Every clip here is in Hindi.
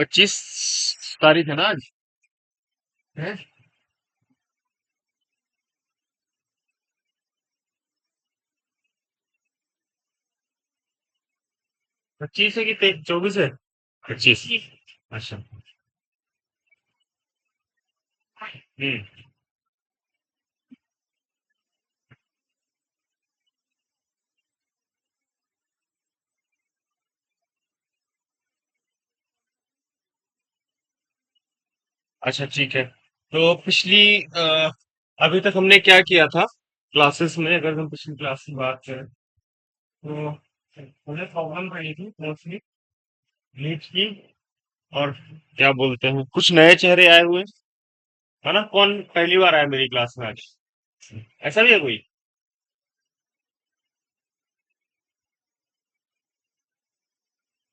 25 तारीख है ना आज? है? 25 है कि 24 है? 25। अच्छा। हम्म। अच्छा ठीक है। तो अभी तक हमने क्या किया था क्लासेस में, अगर हम पिछली क्लास की बात करें तो मुझे प्रॉब्लम रही थी मोस्टली नीट की। और क्या बोलते हैं, कुछ नए चेहरे आए हुए है ना? कौन पहली बार आया मेरी क्लास में आज? ऐसा भी है कोई?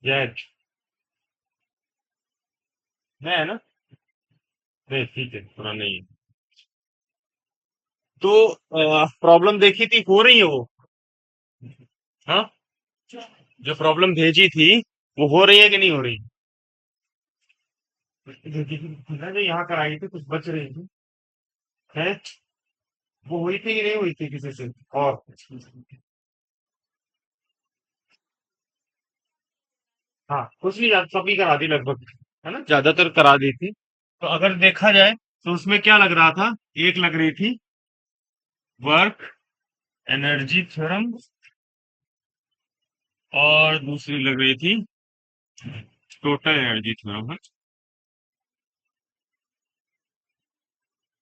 जैद? नया है ना? नहीं ठीक है, पूरा नहीं है। तो प्रॉब्लम देखी थी, हो रही है वो? हाँ, जो प्रॉब्लम भेजी थी वो हो रही है कि नहीं हो रही? भेजी थी ना, जो यहाँ कराई थी, कुछ बच रही थी है? वो हुई थी कि नहीं हुई थी किसी से? और हाँ, कुछ नहीं, सभी करा दी लगभग, है ना, ज्यादातर करा दी थी। तो अगर देखा जाए तो उसमें क्या लग रहा था, एक लग रही थी वर्क एनर्जी थ्योरम, और दूसरी लग रही थी टोटल एनर्जी थ्योरम।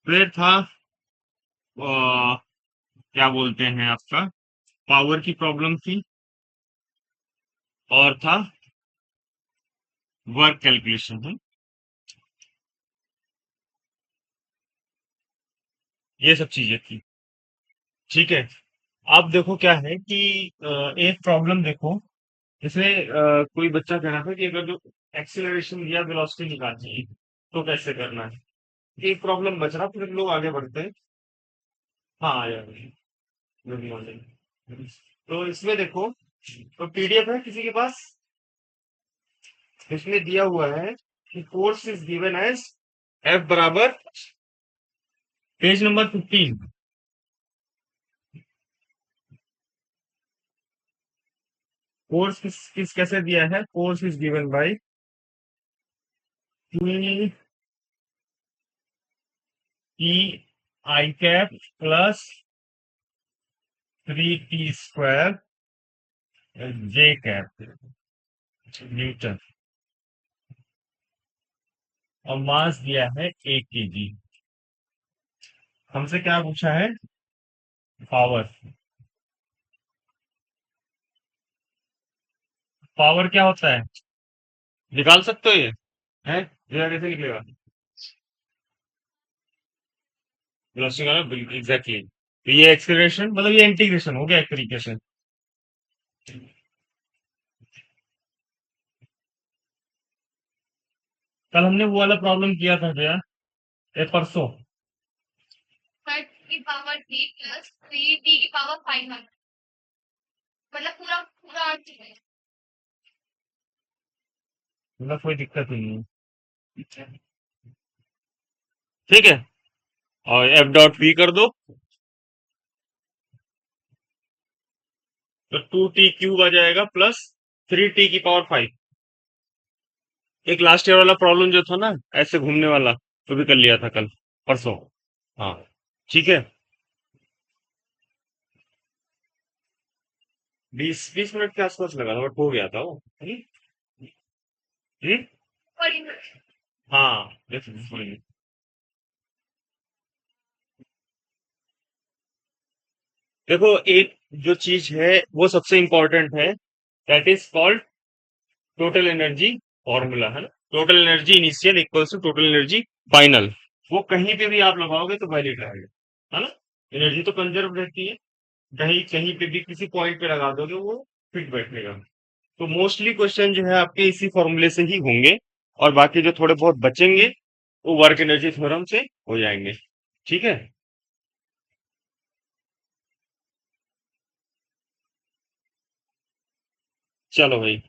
फिर था क्या बोलते हैं आपका, पावर की प्रॉब्लम थी, और था वर्क कैलकुलेशन है। ये सब चीजें थी। ठीक है। अब देखो क्या है कि एक प्रॉब्लम देखो, जैसे कोई बच्चा कह रहा था कि अगर जो एक्सीलरेशन या वेलोसिटी निकालनी है तो कैसे करना है। एक प्रॉब्लम बच रहा, फिर लोग आगे बढ़ते हैं। हाँ आ जाएगा। Good morning. तो इसमें देखो, तो पीडीएफ है किसी के पास? इसमें दिया हुआ है कि force is given as F बराबर, पेज नंबर 15। फोर्स किस कैसे दिया है? Force is given by E E I cap plus 3t² J cap newton, और मास दिया है 1 केजी। हमसे क्या पूछा है? पावर। पावर क्या होता है, निकाल सकते हो ये? है? ये कैसे निकलेगा? वेलोसिटी का ना, एग्जैक्टली। तो ये एक्सीलरेशन, मतलब ये इंटीग्रेशन हो गया एक तरीके से। कल हमने वो वाला प्रॉब्लम किया था भैया, ये परसों। की पावर टी प्लस 3t की पावर 500, मतलब पूरा पूरा अर्थ है। मतलब कोई दिक्कत ही नहीं है। ठीक है। और एफ डॉट वी कर दो, तो 2t³ आ जाएगा प्लस 3t⁵ एक लास्ट ईयर वाला प्रॉब्लम जो था ना, ऐसे घूमने वाला, वो भी कर लिया था कल, परसों। हाँ ठीक है। 20 20 मिनट के आसपास लगा था, बट हो गया था वो। हम्म? हाँ देखो, देखो एक जो चीज है वो सबसे इंपॉर्टेंट है, that is called total energy formula, है ना? Total energy initial equals to total energy final. वो कहीं पे भी आप लगाओगे तो वैलिड रहेगा, है ना? एनर्जी तो कंजर्व रहती है, कहीं कहीं पे भी किसी पॉइंट पे लगा दोगे वो फिट बैठेगा। तो मोस्टली क्वेश्चन जो है आपके इसी फॉर्मूले से ही होंगे, और बाकी जो थोड़े बहुत बचेंगे वो वर्क एनर्जी थ्योरम से हो जाएंगे। ठीक है। चलो भाई।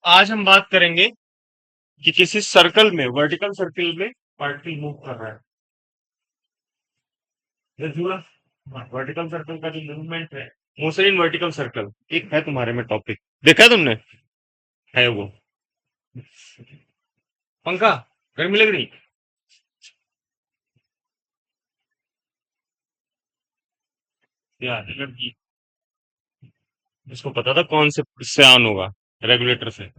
आज हम बात करेंगे कि किसी सर्कल में, वर्टिकल सर्कल में पार्टिकल मूव कर रहा है। ये जुड़ा। वर्टिकल सर्कल का जो मूवमेंट है, मोशन इन वर्टिकल सर्कल, एक है तुम्हारे में टॉपिक, देखा है तुमने? है वो पंखा, गर्मी लग रही? यार लड़की, इसको पता था कौन से ऑन होगा, रेगुलेटर से।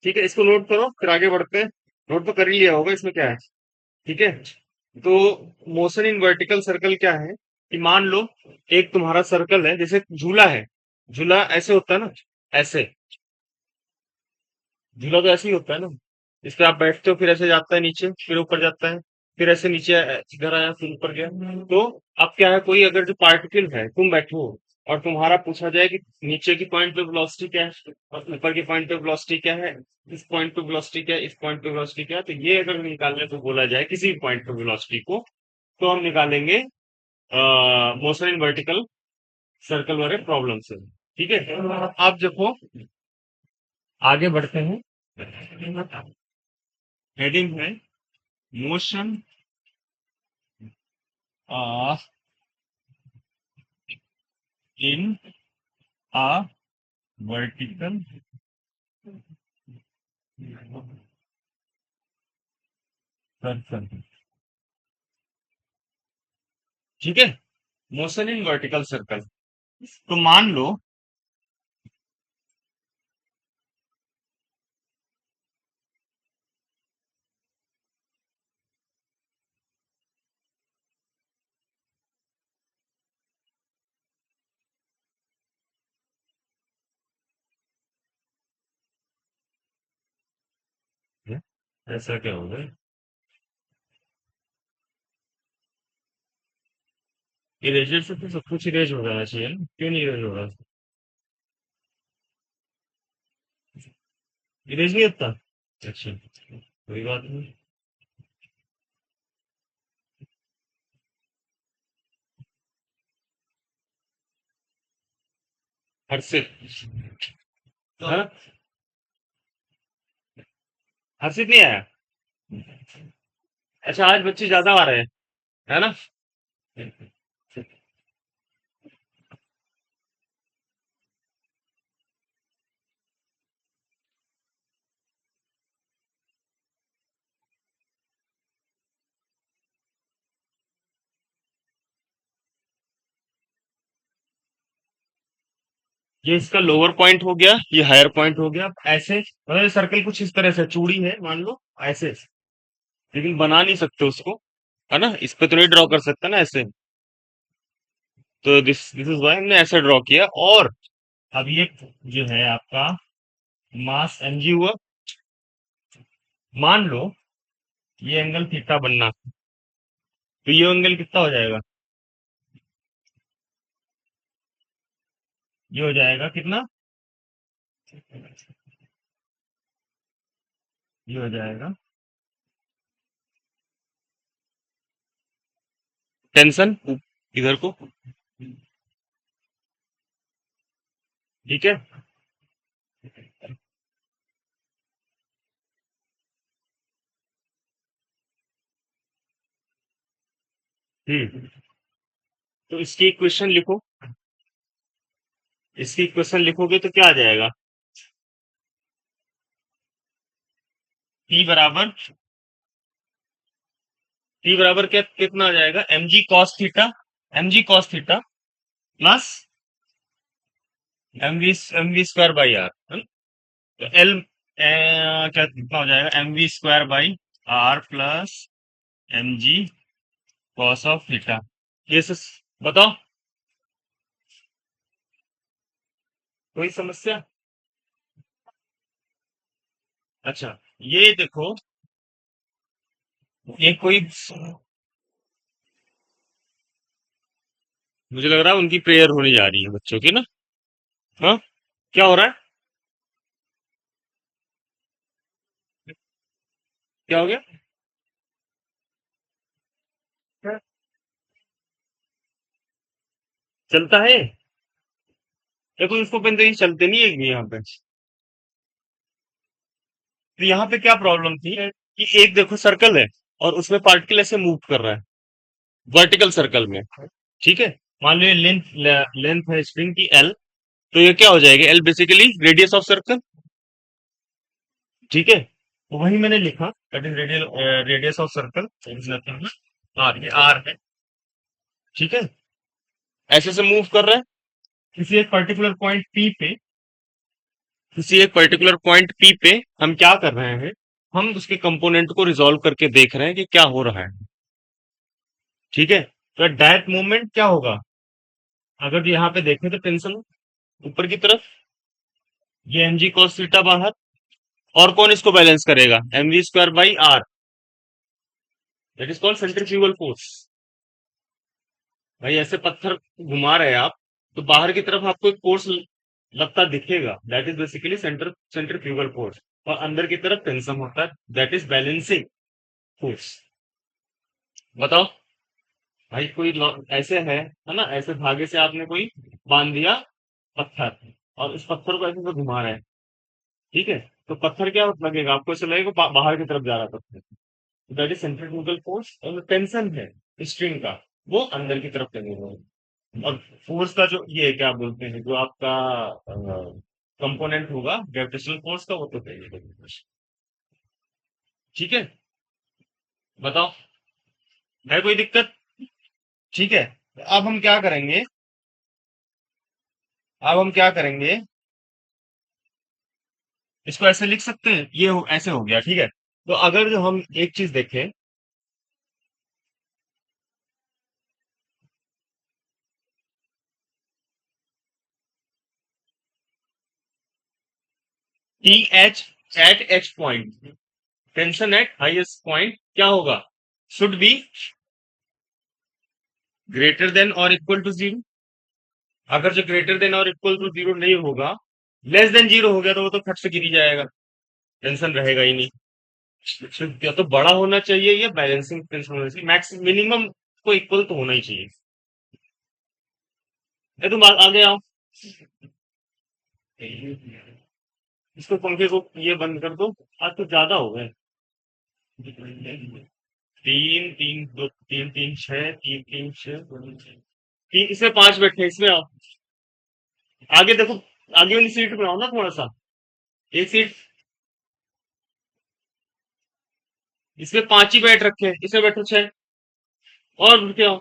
ठीक है, इसको नोट करो, फिर आगे बढ़ते हैं। नोट तो कर ही लिया होगा, इसमें क्या है। ठीक है, तो मोशन इन वर्टिकल सर्कल क्या है कि मान लो एक तुम्हारा सर्कल है, जैसे झूला है। झूला ऐसे होता है ना, ऐसे। झूला तो ऐसे ही होता है ना, इस पे आप बैठते हो, फिर ऐसे जाता है नीचे, फिर ऊपर जाता है, फिर ऐसे नीचे इधर आया, फिर ऊपर गया। तो अब क्या है, कोई अगर जो पार्टिकल है, तुम बैठो और तुम्हारा पूछा जाए कि नीचे की पॉइंट पे वेलोसिटी क्या है और ऊपर की पॉइंट पे वेलोसिटी क्या है, इस पॉइंट पे वेलोसिटी क्या है, इस पॉइंट पे वेलोसिटी क्या है, तो ये अगर निकालने को बोला जाए किसी भी पॉइंट पे वेलोसिटी को, तो हम निकालेंगे मोशन इन वर्टिकल सर्कल वाले प्रॉब्लम से। ठीक है, आप देखो, आगे बढ़ते हैं। हेडिंग है motion in a vertical circle. ठीक है, मोशन इन वर्टिकल सर्कल। तो मान लो, ऐसा क्या होगा, इरेजर से तो सब कुछ इरेज हो जाना चाहिए ना, क्यों नहीं इरेज हो रहा? इरेज नहीं होता? अच्छा, कोई बात नहीं। हर्षित, हाँ? हर्षित नहीं आया? अच्छा, आज बच्चे ज्यादा आ रहे हैं, है ना? ये इसका लोअर पॉइंट हो गया, ये हायर पॉइंट हो गया। अब ऐसे मतलब सर्कल कुछ इस तरह से चूड़ी है मान लो, ऐसे। लेकिन बना नहीं सकते उसको, है ना, इस पे तो नहीं ड्रॉ कर सकता ना ऐसे। तो दिस दिस इज व्हाई हमने ऐसे ड्रॉ किया। और अब ये जो है आपका मास mg हुआ। मान लो ये एंगल थीटा बनना, तो ये एंगल कितना हो जाएगा? ये हो जाएगा कितना? ये हो जाएगा टेंशन इधर को। ठीक है। तो इसकी इक्वेशन लिखो। इसकी इक्वेशन लिखोगे तो क्या आ जाएगा? T बराबर, T बराबर क्या, कितना आ जाएगा? mg cos theta plus M we square by R, है ना? तो एल क्या कितना हो जाएगा? M we square by R plus M ji cos of theta. ये बताओ, कोई समस्या? अच्छा, ये देखो, ये कोई, मुझे लग रहा है उनकी प्रेयर होने जा रही है बच्चों की ना। हाँ, क्या हो रहा है? क्या हो गया? चलता है। देखो इसको पेन तो ये चलते नहीं है यहाँ पे। तो यहाँ पे क्या प्रॉब्लम थी कि एक देखो सर्कल है और उसमें पार्टिकल ऐसे मूव कर रहा है वर्टिकल सर्कल में। ठीक है। मान लो ये लेंथ लेंथ है स्ट्रिंग की एल। तो ये क्या हो जाएगा? L basically radius of circle. ठीक है। तो वही मैंने लिखा, that is radial radius of circle R, ये आर है। ठीक है। ऐसे से मूव कर रहा है किसी एक पर्टिकुलर पॉइंट पी पे। किसी एक पर्टिकुलर पॉइंट पी पे हम क्या कर रहे हैं? हम उसके कंपोनेंट को रिजॉल्व करके देख रहे हैं कि क्या हो रहा है। ठीक है। तो डायरेक्ट मूवमेंट क्या होगा? अगर यहाँ पे देखें तो टेंशन ऊपर की तरफ, ये एम जी कॉस थीटा बाहर। और कौन इसको बैलेंस करेगा? M we square by R, that is called centrifugal force. भाई ऐसे पत्थर घुमा रहे हैं आप, तो बाहर की तरफ आपको एक फोर्स लगता दिखेगा, that is basically centrifugal force. और अंदर की तरफ टेंशन होता है, दैट इज बैलेंसिंग फोर्स। बताओ। भाई कोई ऐसे है ना, ऐसे धागे से आपने कोई बांध दिया पत्थर, और इस पत्थर को ऐसे से घुमा रहे हैं। ठीक है। तो पत्थर क्या लगेगा आपको? ऐसे लगेगा बाहर की तरफ जा रहा है पत्थर। That is centrifugal force. और जो टेंशन है स्ट्रिंग का, वो अंदर की तरफ लगेगा। और फोर्स का जो ये क्या बोलते हैं, जो आपका कंपोनेंट होगा ग्रेविटेशनल फोर्स का, वो तो चाहिए। ठीक है। बताओ, है कोई दिक्कत? ठीक है। अब हम क्या करेंगे? अब हम क्या करेंगे? इसको ऐसे लिख सकते हैं, ऐसे हो गया। ठीक है। तो अगर जो हम एक चीज देखें, T H at H point, tension at highest point क्या होगा? शुड बी ग्रेटर देन और इक्वल टू जीरो। अगर जो ग्रेटर देन और इक्वल टू जीरो नहीं होगा, लेस देन जीरो हो गया, तो वो तो फट से गिर ही जाएगा, टेंशन रहेगा ही नहीं। या तो बड़ा होना चाहिए या बैलेंसिंग टेंशन होना चाहिए, मैक्स मिनिमम को इक्वल तो होना ही चाहिए। ये तुम आगे आओ। इसको पंखे को ये बंद कर दो। आज तो ज्यादा हो गए। तीन तीन दो, तीन तीन छह, तीन तीन छह, तीन, इसमें पांच बैठे हैं, इसमें आओ। आगे देखो, आगे वाली सीट पे आओ ना थोड़ा सा। एक सीट, इसमें पांच ही बैठ रखे हैं, इसमें बैठो छह। और उठ के आओ।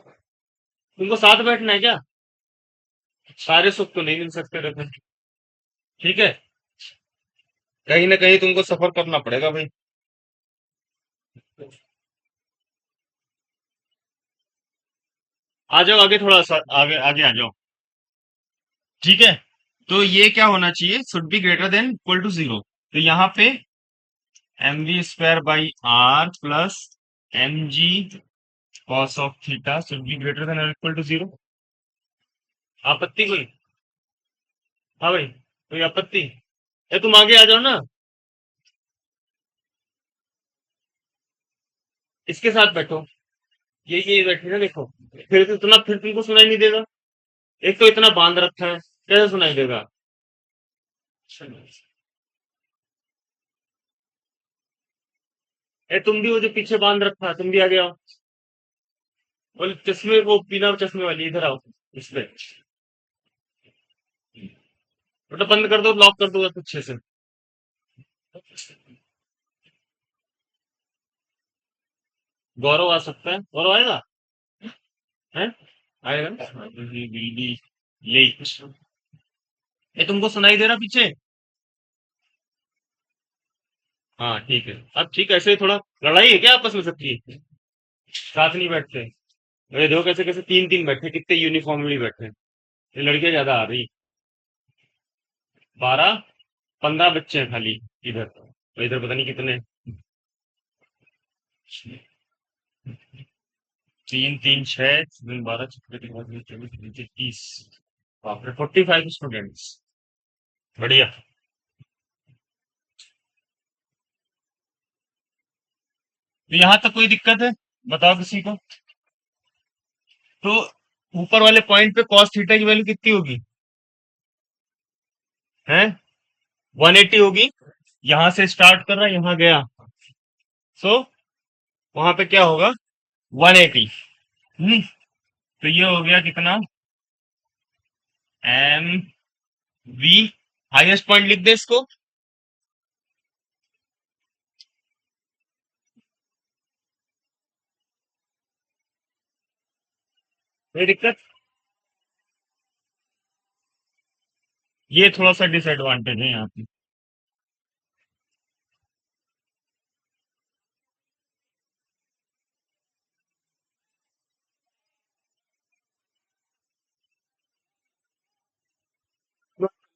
तुमको साथ बैठना है क्या? सारे सुख तो नहीं मिल सकते रहते। ठीक है। कहीं ना कहीं तुमको सफर करना पड़ेगा भाई। आ जाओ आगे, थोड़ा सा आगे आगे आ जाओ। ठीक है। तो ये क्या होना चाहिए? Should be greater than equal to zero. तो यहाँ पे M we square by R plus M ji cos of theta should be greater than और इक्वल टू जीरो। आपत्ति कोई? हाँ भाई, कोई आपत्ति? ए तुम आगे आ जाओ ना। इसके साथ बैठो। ये बैठे ना, देखो। फिर तो इतना, फिर तुमको सुनाई नहीं देगा। एक तो इतना बांध रखा है, कैसे सुनाई देगा? ए तुम भी वो जो पीछे बांध रखा है, तुम भी आगे आओ। बोले चश्मे, वो बिना चश्मे वाली, इधर आओ। इस पे बेटा बंद कर दो, लॉक कर दो अच्छे से। गौरव आ सकता है, गौरव आएगा? है? आएगा ना? Will be late. ये तुमको सुनाई दे रहा पीछे? हाँ ठीक है। अब ठीक है, ऐसे थोड़ा लड़ाई है क्या आपस में सबकी? साथ नहीं बैठते? अरे देखो कैसे कैसे तीन तीन बैठे, कितने यूनिफॉर्मली बैठे। ये लड़कियां ज्यादा आ रही। 12 15 बच्चे हैं खाली इधर, तो इधर पता नहीं कितने। तीन तीन छह, तीन 12, 24, बाप रे 45 स्टूडेंट्स। बढ़िया। तो यहां तक कोई दिक्कत है? बताओ किसी को। तो ऊपर वाले पॉइंट पे कॉस थीटा की वैल्यू कितनी होगी? है 180 होगी। यहां से स्टार्ट कर रहा है, यहां गया, सो वहां पे क्या होगा? 180। हम्म तो ये हो गया कितना? M we. हाईएस्ट पॉइंट लिख दे इसको। कोई दिक्कत? ये थोड़ा सा डिसएडवांटेज है यहाँ पे।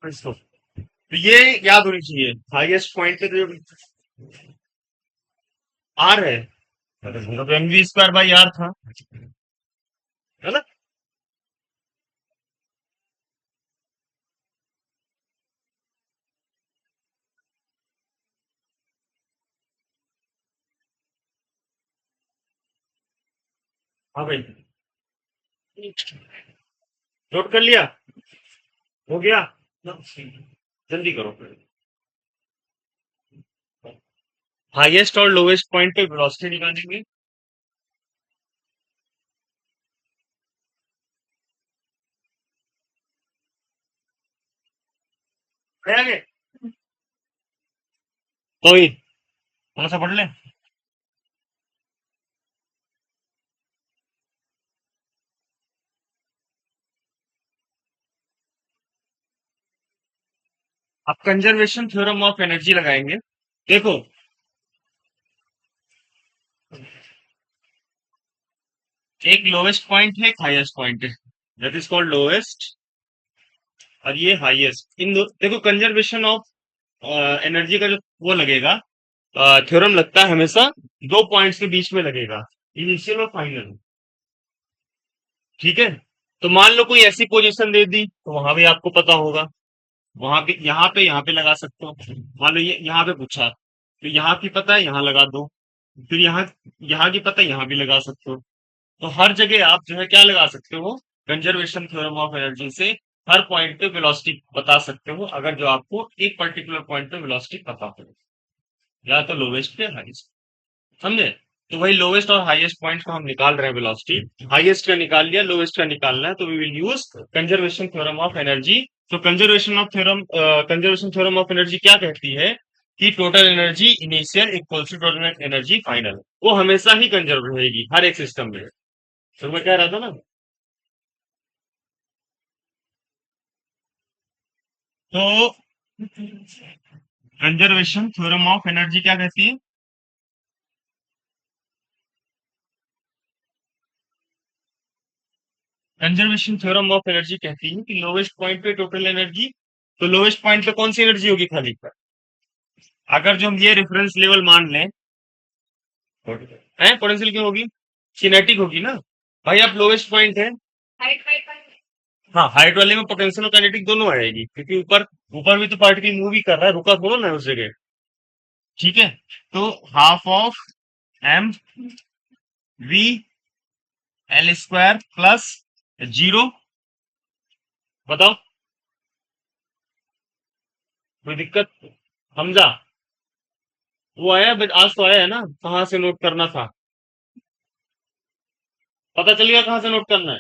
इसको तो ये याद होनी चाहिए, हाईएस्ट पॉइंट पे जो आर है, मतलब M we square by R था, है ना? हाँ भाई, नोट कर लिया? हो गया? जल्दी करो। हाईएस्ट और लोवेस्ट पॉइंट पे वेलोसिटी निकालेंगे। है आगे कोई? थोड़ा सा पढ़ ले। अब कंजर्वेशन थ्योरम ऑफ एनर्जी लगाएंगे। देखो, एक लोवेस्ट पॉइंट है, एक हाईएस्ट पॉइंट है, दैट इज कॉल्ड लोवेस्ट, और ये हाईएस्ट। देखो, कंजर्वेशन ऑफ एनर्जी का जो वो लगेगा, थ्योरम लगता है हमेशा दो पॉइंट्स के बीच में लगेगा, इनिशियल और फाइनल। ठीक है? तो मान लो कोई ऐसी पोजीशन दे दी, तो वहां भी आपको पता होगा, वहां पे यहाँ पे लगा सकते हो। मान लो ये यहाँ पे पूछा, तो यहाँ की पता है, यहाँ लगा दो। फिर यहाँ की पता है, यहाँ भी लगा सकते हो। तो हर जगह आप जो है क्या लगा सकते हो? कंजर्वेशन थ्योरम ऑफ एनर्जी से हर पॉइंट पे वेलोसिटी बता सकते हो, अगर जो आपको एक पर्टिकुलर पॉइंट पे वेलोसिटी पता हो, या तो लोवेस्ट या हाईएस्ट। समझे? तो वही लोवेस्ट और हाईएस्ट पॉइंट को हम निकाल रहे हैं वेलोसिटी। हाईएस्ट का निकाल लिया, लोवेस्ट का निकालना है, तो we will use conservation theorem of energy. तो कंजर्वेशन थ्योरम ऑफ एनर्जी क्या कहती है कि total energy initial equals to total energy final. वो हमेशा ही कंजर्व रहेगी हर एक सिस्टम में। तो मैं कह रहा था ना, तो कंजर्वेशन थ्योरम ऑफ एनर्जी क्या कहती है? कंजर्वेशन थ्योरम ऑफ एनर्जी कहती है कि लोवेस्ट पॉइंट पे टोटल एनर्जी, तो लोवेस्ट पॉइंट पे कौन सी एनर्जी होगी खाली? अगर जो हम ये रेफरेंस लेवल मान लें, है पोटेंशियल क्यों होगी? किनेटिक होगी ना। भाई आप लोवेस्ट पॉइंट है, हाँ, हाइट वाले में पोटेंशियल और काइनेटिक दोनों आएगी, क्योंकि ऊपर ऊपर भी तो पार्टिकल मूव ही कर रहा है, रुका थोड़ा ना है उस जगह। ठीक है? तो half of M V L square plus zero. बताओ, कोई दिक्कत? हमजा, वो आया, बट आज तो आया है ना, कहाँ से नोट करना था? पता चल गया कहाँ से नोट करना है?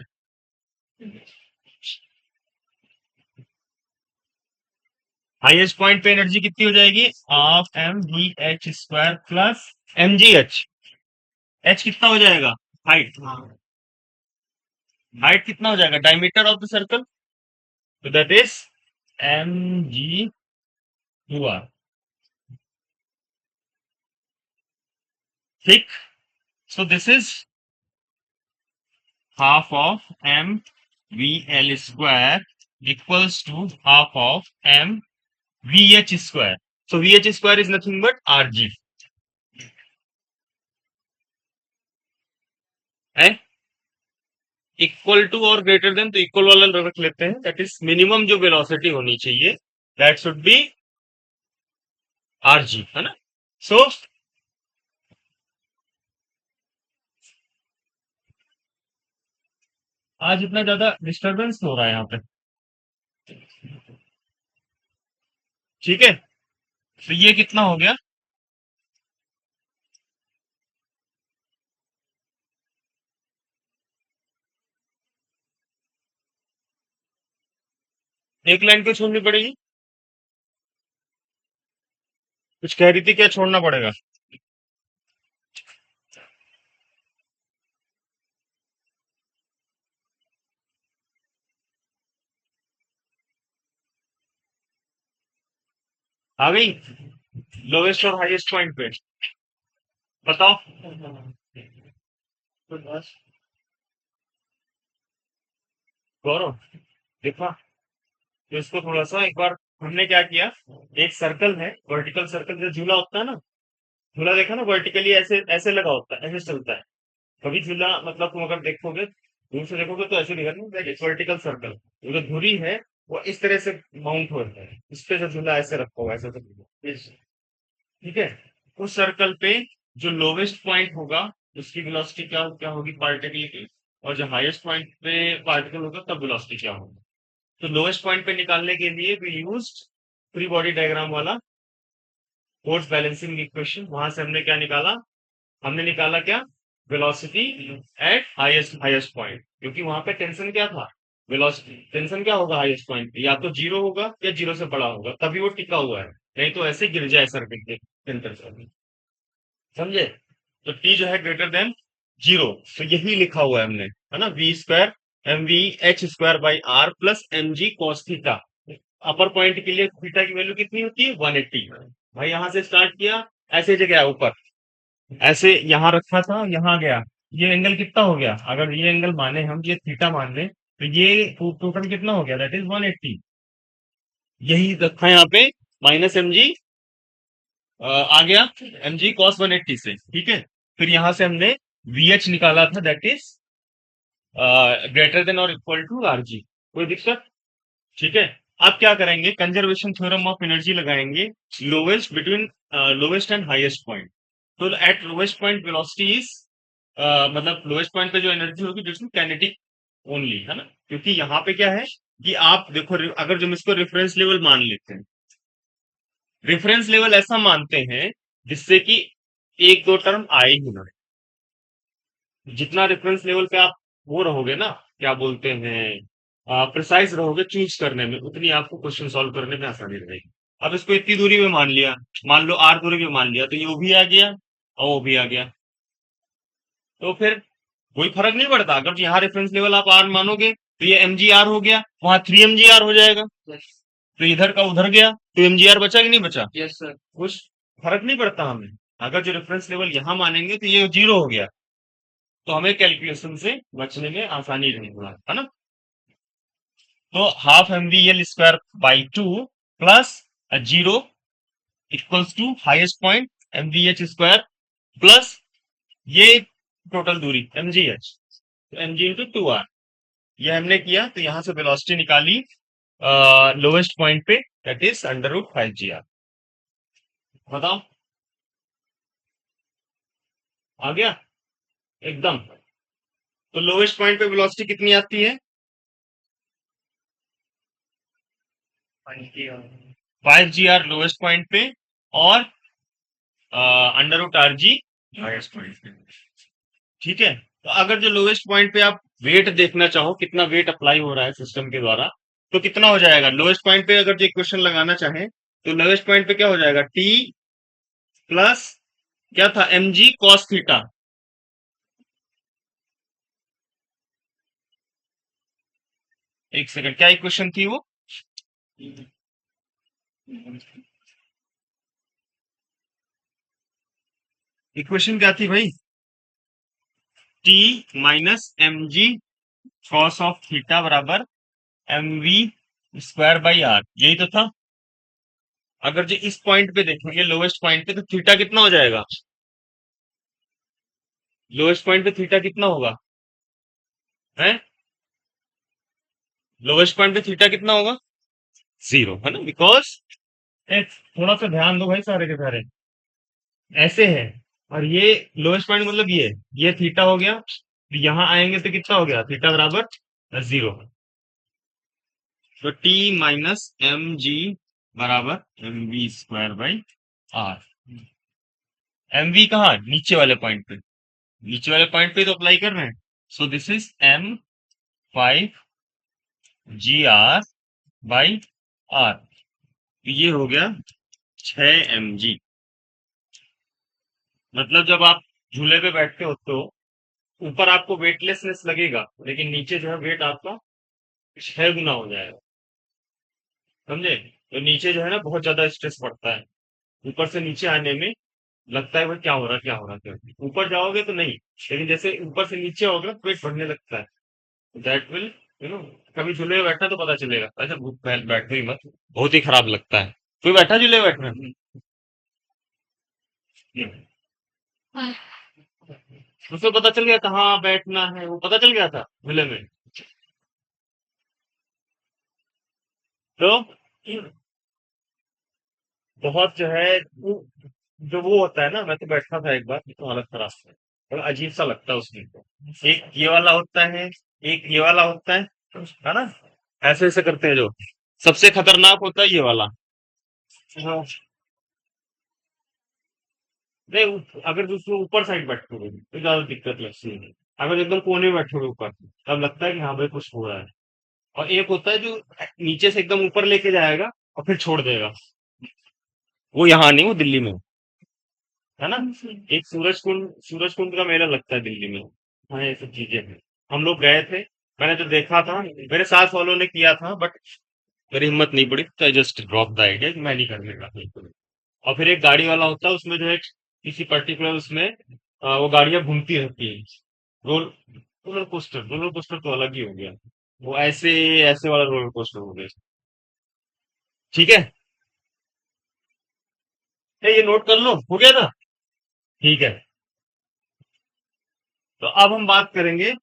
हाईएस्ट पॉइंट पे एनर्जी कितनी हो जाएगी? Half M V H square plus M G H. H कितना हो जाएगा? हाइट। हाइट कितना हो जाएगा? डायमीटर ऑफ द सर्कल, तो that is M G U R. ठीक? So this is half of M V L square equals to half of M V H square. So V H square is nothing but R G, है? इक्वल टू और ग्रेटर देन, तो इक्वल वाला रख लेते हैं, दैट इज मिनिमम जो वेलोसिटी होनी चाहिए, that should be are G, है ना? सो आज इतना ज्यादा डिस्टरबेंस हो रहा है यहाँ पे। ठीक है, तो ये कितना हो गया? एक लाइन क्यों छोड़नी पड़ेगी? कुछ कह रही थी, क्या छोड़ना पड़ेगा? आ गई लोवेस्ट और हाईएस्ट पॉइंट पे? बताओ। गौरव, देखा? तो इसको थोड़ा सा एक बार हमने क्या किया, एक सर्कल है, वर्टिकल सर्कल जो झूला होता है ना, झूला देखा ना, वर्टिकली ऐसे ऐसे लगा होता है, ऐसे चलता है। कभी झूला मतलब तुम अगर देखोगे, दूर से देखोगे तो ऐसे दिखेगा, वर्टिकल सर्कल। जो धुरी है वो इस तरह से माउंट होता है, इस पे जो झूला ऐसे रखा हुआ है, ऐसे ठीक है। उस सर्कल पे जो लोवेस्ट पॉइंट होगा, उसकी वेलोसिटी क्या क्या होगी पार्टिकल की, और जो हाईएस्ट पॉइंट पे पार्टिकल होगा तब वेलोसिटी क्या होगी। तो लोवेस्ट पॉइंट पे निकालने के लिए we used free body diagram वाला फोर्स बैलेंसिंग इक्वेशन। वहां से हमने क्या निकाला? हमने निकाला क्या? Velocity at highest highest point, क्योंकि वहां पे टेंशन क्या था? वेलोसिटी। टेंशन क्या होगा हाईएस्ट पॉइंट पे? या तो जीरो होगा या जीरो से बड़ा होगा, तभी वो टिका हुआ है, नहीं तो ऐसे गिर जाए सर्किट के सेंटर से। समझे? तो टी जो है ग्रेटर देन जीरो। तो यही लिखा हुआ है हमने, है ना, V square M V H square by R plus M ji cos theta. Upper point के लिए थीटा की वैल्यू कितनी होती है? 180। भाई यहां से स्टार्ट किया, ऐसे जगह ऊपर, ऐसे यहाँ रखा था, यहाँ गया। ये एंगल कितना हो गया? अगर ये एंगल माने हम, ये थीटा मान लें, तो ये टोटल कितना हो गया? That is 180। यही रखा यहाँ पे, माइनस एम जी आ गया, एम जी कॉस 180 से। ठीक है, फिर यहां से हमने वी एच निकाला था, दैट इज ग्रेटर देन और इक्वल टू आर जी। कोई दिक्कत? ठीक है। आप क्या करेंगे? कंजर्वेशन थ्योरम ऑफ एनर्जी लगाएंगे, lowest between lowest and highest point. तो at lowest point velocity is, मतलब लोवेस्ट पॉइंट पे जो एनर्जी होगी दैट्स काइनेटिक ओनली, है ना, क्योंकि यहाँ पे क्या है कि आप देखो, अगर जो हम इसको रेफरेंस लेवल मान लेते हैं, रेफरेंस लेवल ऐसा मानते हैं जिससे कि एक दो टर्म आए ही ना। जितना रेफरेंस लेवल पे आप वो रहोगे ना, क्या बोलते हैं, प्रिसाइज रहोगे चूज करने में, उतनी आपको क्वेश्चन सॉल्व करने में आसानी रहेगी। अब इसको इतनी दूरी में मान लिया, मान लो आर दूरी में मान लिया, तो ये वो भी आ गया और वो भी आ गया। तो फिर कोई फर्क नहीं पड़ता, अगर यहाँ रेफरेंस लेवल आप आर मानोगे तो ये एम जी आर हो गया, वहां 3 mgr हो जाएगा। तो इधर का उधर गया, तो एम जी आर बचा कि नहीं बचा? Yes sir. कुछ फर्क नहीं पड़ता हमें। अगर जो रेफरेंस लेवल यहाँ मानेंगे तो ये जीरो हो गया, तो हमें कैलकुलेशन से बचने में आसानी रहेगी, है ना। तो half M V L square by two plus zero equals to highest point M V H square plus ये टोटल दूरी M G H, M G into two R. ये हमने किया, तो यहां से वेलोसिटी निकाली लोवेस्ट पॉइंट पे, that is under root 5 GR। बताओ, आ गया एकदम? तो लोवेस्ट पॉइंट पे वेलोसिटी कितनी आती है? 5 GR लोवेस्ट पॉइंट पे, और under root R G highest point पे। ठीक है। तो अगर जो लोवेस्ट पॉइंट पे आप वेट देखना चाहो, कितना वेट अप्लाई हो रहा है सिस्टम के द्वारा, तो कितना हो जाएगा लोवेस्ट पॉइंट पे? अगर जो इक्वेशन लगाना चाहे तो लोवेस्ट पॉइंट पे क्या हो जाएगा? टी प्लस क्या था? एम जी कॉस थीटा। एक सेकंड, क्या इक्वेशन थी वो? इक्वेशन क्या थी भाई? T minus M G cos of theta बराबर M we square by r, यही तो था। अगर जो इस पॉइंट पे देखेंगे लोवेस्ट पॉइंट पे, तो थीटा कितना हो जाएगा? लोवेस्ट पॉइंट पे थीटा कितना होगा? है, लोवेस्ट पॉइंट पे थीटा कितना होगा? जीरो, है ना, बिकॉज थोड़ा सा ध्यान दो भाई, सारे के सारे ऐसे है। और ये लोएस्ट पॉइंट मतलब ये थीटा हो गया, तो यहाँ आएंगे तो कितना हो गया? थीटा बराबर जीरो। तो टी माइनस एम जी बराबर M we square by R. M V कहाँ, नीचे वाले पॉइंट पे, नीचे वाले पॉइंट पे तो अप्लाई कर रहे हैं। So this is M 5 G R by R. ये हो गया 6 mg। मतलब जब आप झूले पे बैठते हो तो ऊपर आपको वेटलेसनेस लगेगा, लेकिन नीचे जो है वेट आपका 6 गुना हो जाएगा। समझे? तो नीचे जो है ना बहुत ज्यादा स्ट्रेस पड़ता है, ऊपर से नीचे आने में लगता है भाई क्या हो रहा है, क्या हो रहा है, क्या हो रहा है। ऊपर जाओगे तो नहीं, लेकिन जैसे ऊपर से नीचे आओगे तो वेट बढ़ने लगता है। दैट विल यू नो कभी झूले में बैठना तो पता चलेगा। अच्छा बैठो ही मत, बहुत ही खराब लगता है। कोई बैठा झूले में बैठना? उसको पता चल गया कहाँ बैठना है, वो पता चल गया था झूले में। तो बहुत जो है जो वो होता है ना, मैं तो बैठा था एक बार, तो हालत खराब है। बड़ा अजीब सा लगता है उसमें तो। एक ये वाला होता है, एक ये वाला होता है ना, ऐसे ऐसे करते हैं जो। सबसे खतरनाक होता है ये वाला। हाँ, नहीं अगर दूसरे ऊपर साइड बैठोगे तो ज्यादा दिक्कत लगती है। अगर एकदम कोने में बैठोगे ऊपर, तब लगता है कि हाँ भाई कुछ हो रहा है। और एक होता है जो नीचे से एकदम ऊपर लेके जाएगा और फिर छोड़ देगा। वो यहाँ नहीं, वो दिल्ली में है ना। एक सूरज कुंड का मेला लगता है दिल्ली में। हाँ ये सब चीजें हैं। हम लोग गए थे, मैंने तो देखा था, मेरे साथ वालों ने किया था, बट मेरी हिम्मत नहीं पड़ी, तो I just drop the idea कि मैं नहीं करने का बिल्कुल। और फिर एक गाड़ी वाला होता है, उसमें जो है किसी पर्टिकुलर उसमें वो गाड़ियां घूमती रहती है। रोल रोलर कोस्टर तो अलग ही हो गया। वो ऐसे ऐसे वाला रोलर कोस्टर हो गया। ठीक है, ये नोट कर लो, हो गया ना? ठीक है। तो अब हम बात करेंगे।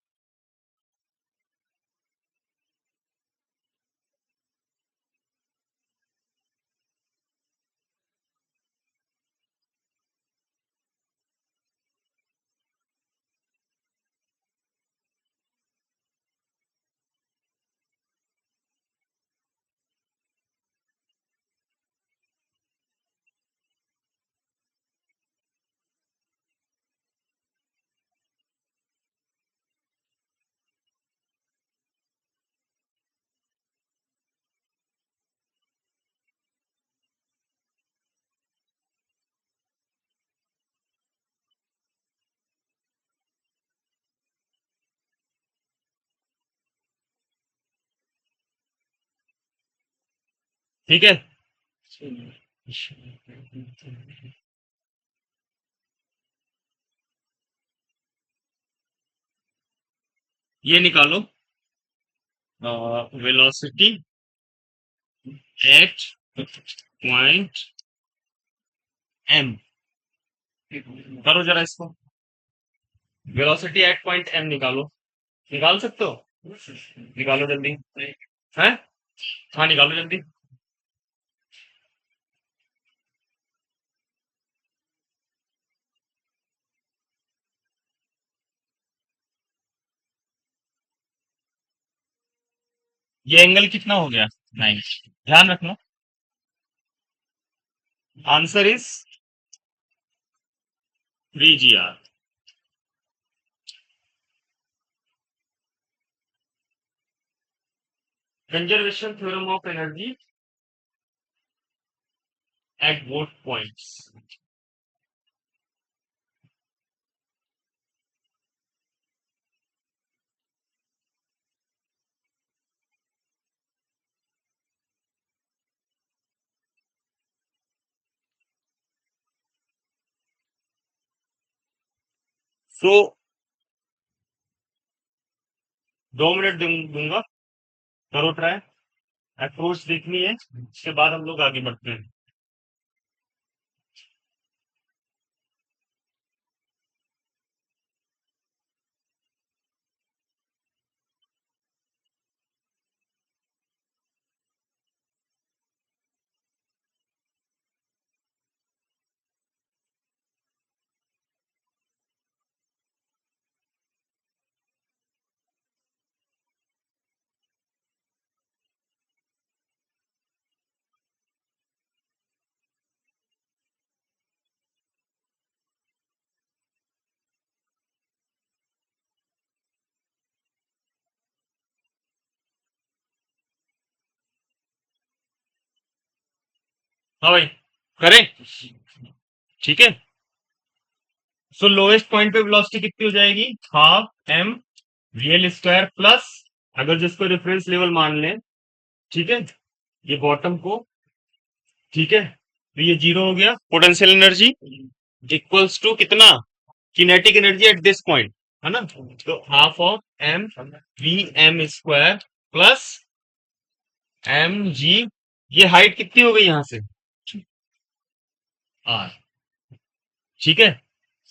ठीक है, ये निकालो, वेलोसिटी एट पॉइंट एम। करो जरा इसको, वेलोसिटी एट पॉइंट एम निकालो। निकाल सकते हो? निकालो जल्दी। हैं? हाँ निकालो जल्दी। ये एंगल कितना हो गया? 90। ध्यान रखना, answer is 3 GR। Conservation theorem of energy at both points. So 2 minute दूंगा, करो ट्राई। अप्रोच देखनी है, उसके बाद हम लोग आगे बढ़ते हैं। हाँ भाई, करें? ठीक है। सो लोएस्ट पॉइंट पे वेलोसिटी कितनी हो जाएगी? Half M real square plus, अगर जिसको रेफरेंस लेवल मान लें, ठीक है, ये बॉटम को, ठीक है, तो ये जीरो हो गया। पोटेंशियल एनर्जी इक्वल्स टू कितना? Kinetic energy at this point, है ना? तो half of M V M square plus M G, ये हाइट कितनी हो गई यहां से? आर। ठीक है।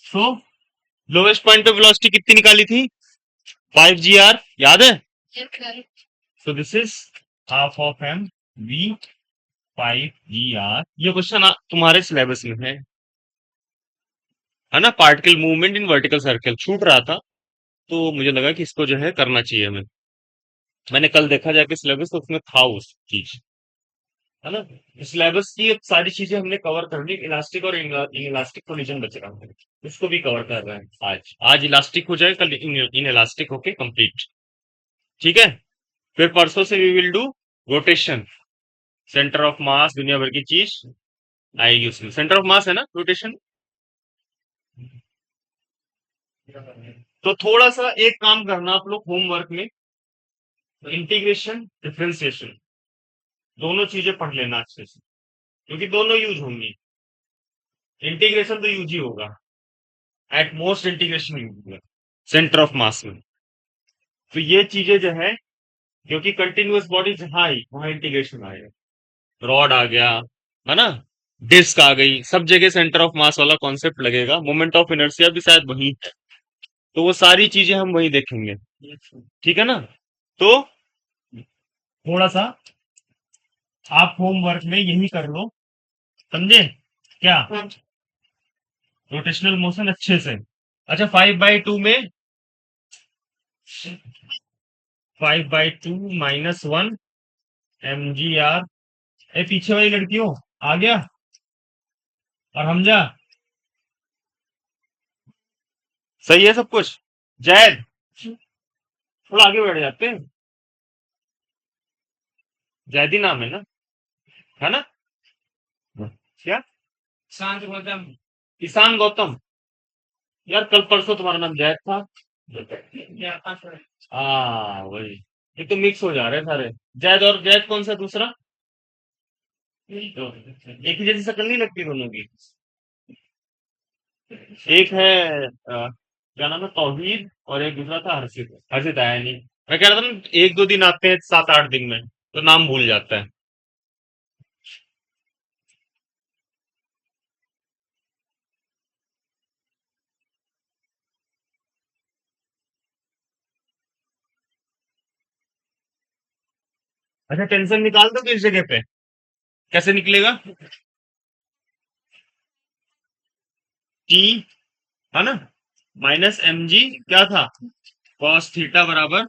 सो लोएस्ट पॉइंट पे वेलोसिटी कितनी निकाली थी? 5 g r, याद है? So this is half of M V 5 g r। ये क्वेश्चन तुम्हारे सिलेबस में है ना? Particle movement in vertical circle छूट रहा था, तो मुझे लगा कि इसको जो है करना चाहिए हमें। मैंने कल देखा जाके सिलेबस, तो उसमें था उस चीज, है ना? सिलेबस की अब सारी चीजें हमने कवर कर ली। इलास्टिक और इलास्टिक कोलिजन बच रहा है, उसको भी कवर कर रहे हैं आज। आज इलास्टिक हो जाए, कल इन इलास्टिक होके कंप्लीट। ठीक है। फिर परसों से we will do rotation. Centre of mass, दुनिया भर की चीज आएगी उसमें। सेंटर ऑफ मास है ना रोटेशन। तो थोड़ा सा एक काम करना आप लोग होमवर्क में, इंटीग्रेशन डिफरेंशिएशन दोनों चीजें पढ़ लेना अच्छे से, क्योंकि दोनों यूज होंगी। इंटीग्रेशन तो यूज ही होगा, एट मोस्ट इंटीग्रेशन यूज होगा सेंटर ऑफ मास में। तो ये चीजें जो है, क्योंकि कंटिन्यूअस बॉडी जहां आई वहां इंटीग्रेशन आएगा। रॉड आ गया, है ना, डिस्क आ गई, सब जगह सेंटर ऑफ मास वाला कॉन्सेप्ट लगेगा। मोमेंट ऑफ इनर्शिया भी शायद वही है, तो वो सारी चीजें हम वही देखेंगे। ठीक है ना? तो थोड़ा सा आप होमवर्क में यही कर लो, समझे क्या? रोटेशनल मोशन अच्छे से। अच्छा, 5/2 में 5/2 -1 mgr। ए पीछे वाली लड़कियों, आ गया? और हमजा, सही है सब कुछ? जैद, थोड़ा आगे बैठ जाते हैं। जैदी नाम है ना, है ना? क्या? ईशान गौतम। ईशान गौतम। यार कल परसों तुम्हारा नाम जैद था। हाँ वही, ये तो मिक्स हो जा रहे हैं सारे। जैद और जैद कौन सा दूसरा? तो एक ही जैसी शक्ल नहीं लगती दोनों की। एक है क्या नाम है, तौहीद, और एक दूसरा था हर्षित। हर्षित आया नहीं। मैं कह रहा था ना, 1-2 दिन आते हैं 7-8 दिन में, तो नाम भूल जाता है। अच्छा, टेंशन निकाल दो किस जगह पे, कैसे निकलेगा? टी, है ना, माइनस एम जी, क्या था? कॉस थीटा बराबर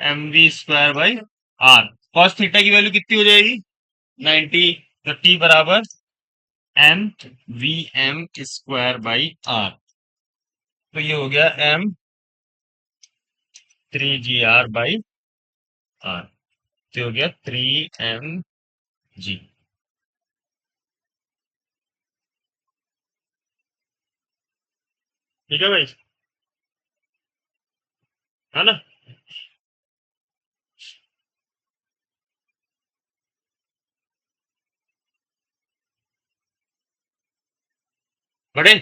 M we square by R. Cos theta की वैल्यू कितनी हो जाएगी? 90। तो टी बराबर M V M square by R. तो ये हो गया M 3 g r by R. तो हो गया 3 mg। ठीक है भाई, है ना? बड़े,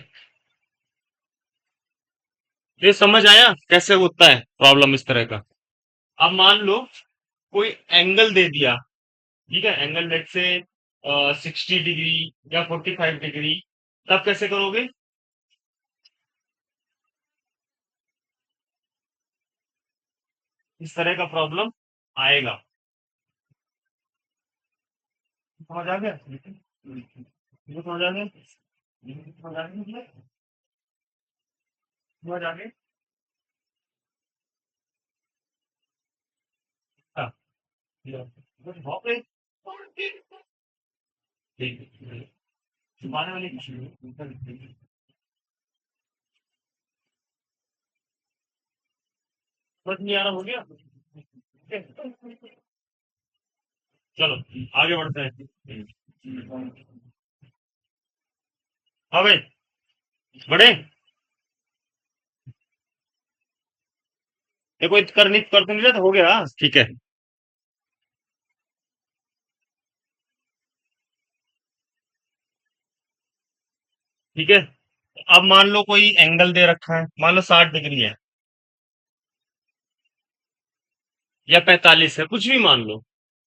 ये समझ आया कैसे होता है प्रॉब्लम इस तरह का? अब मान लो कोई एंगल दे दिया, ठीक है, एंगल लेट से 60 डिग्री या 45 डिग्री, तब कैसे करोगे? इस तरह का प्रॉब्लम आएगा। समझ आ गया? ये समझ आ गया? समझ आ गया? समझ आ गया? हाँ, ये, कुछ बहुत है। ठीक है, छुपाने वाली कुछ नहीं। समझ नहीं आ रहा, हो गया? ठीक है, चलो आगे बढ़ते हैं। हाँ भाई, बड़े ये कोई कर तो नहीं रहा था, हो गया, ठीक है। ठीक है, अब मान लो कोई एंगल दे रखा है, मान लो 60 डिग्री है या 45 है, कुछ भी मान लो।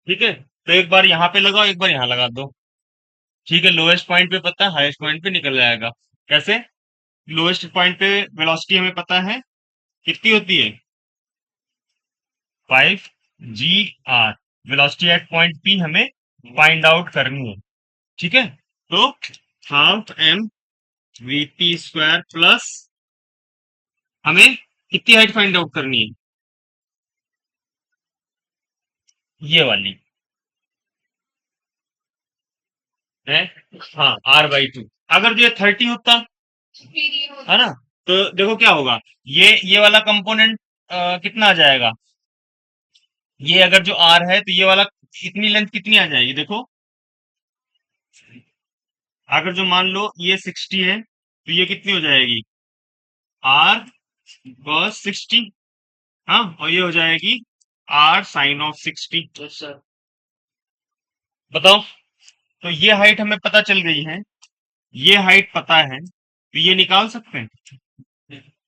ठीक है, तो एक बार यहाँ पे लगाओ, एक बार यहाँ लगा दो। ठीक है, लोएस्ट पॉइंट पे पता है, हाईएस्ट पॉइंट पे निकल जाएगा। कैसे? लोएस्ट पॉइंट पे वेलोसिटी हमें पता है कितनी होती है, 5 g r। Velocity at point P हमें फाइंड आउट करनी है। ठीक है, तो half M V P square plus, हमें कितनी हाइट फाइंड आउट करनी है, ये वाली है। हाँ, r/2। अगर जो 30 होता है ना, तो देखो क्या होगा, ये वाला कंपोनेंट कितना आ जाएगा, ये अगर जो r है तो ये वाला इतनी लेंथ कितनी आ जाएगी देखो। अगर जो मान लो ये 60 है तो ये कितनी हो जाएगी, r cos 60। हाँ, और ये हो जाएगी r sin ऑफ 60। बताओ, तो ये हाइट हमें पता चल गई है, ये हाइट पता है, तो ये निकाल सकते हैं,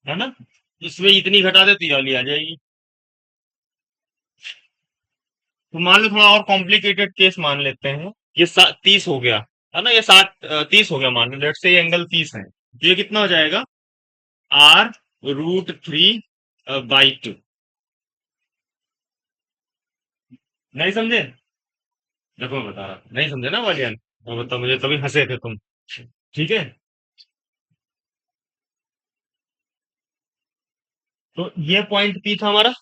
है ना। इसमें इतनी घटा दे तो ये वाली आ जाएगी। तो मान लो थोड़ा और कॉम्प्लिकेटेड केस मान लेते हैं, ये 30 हो गया, है ना, ये 30 हो गया, मान लो लेट्स से ये एंगल 30 है, तो ये कितना हो जाएगा, r√3/2। नहीं समझे? देखो मैं बता रहा हूँ, नहीं समझे ना वालियन, मैं बता, मुझे तभी हंसे थे तुम। ठीक है, तो ये पॉइंट पी था हमारा।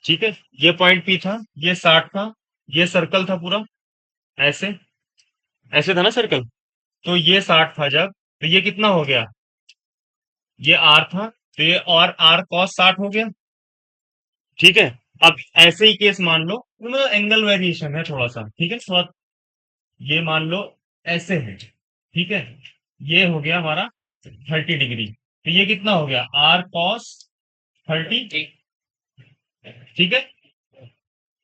ठीक है, ये पॉइंट पी था, ये 60 था, ये सर्कल था पूरा, ऐसे, ऐसे था ना सर्कल। तो ये 60 था जब, तो ये कितना हो गया, ये आर था, तो ये और आर कॉस 60 हो गया। ठीक है, अब ऐसे ही केस मान लो, मतलब एंगल वेरिएशन है थोड़ा सा, ठीक है, थोड़ा, ये मान लो ऐसे है। ठीक है, ये हो गया हमारा 30 डिग्री, तो ये कितना हो गया, आर कॉस 30। ठीक है,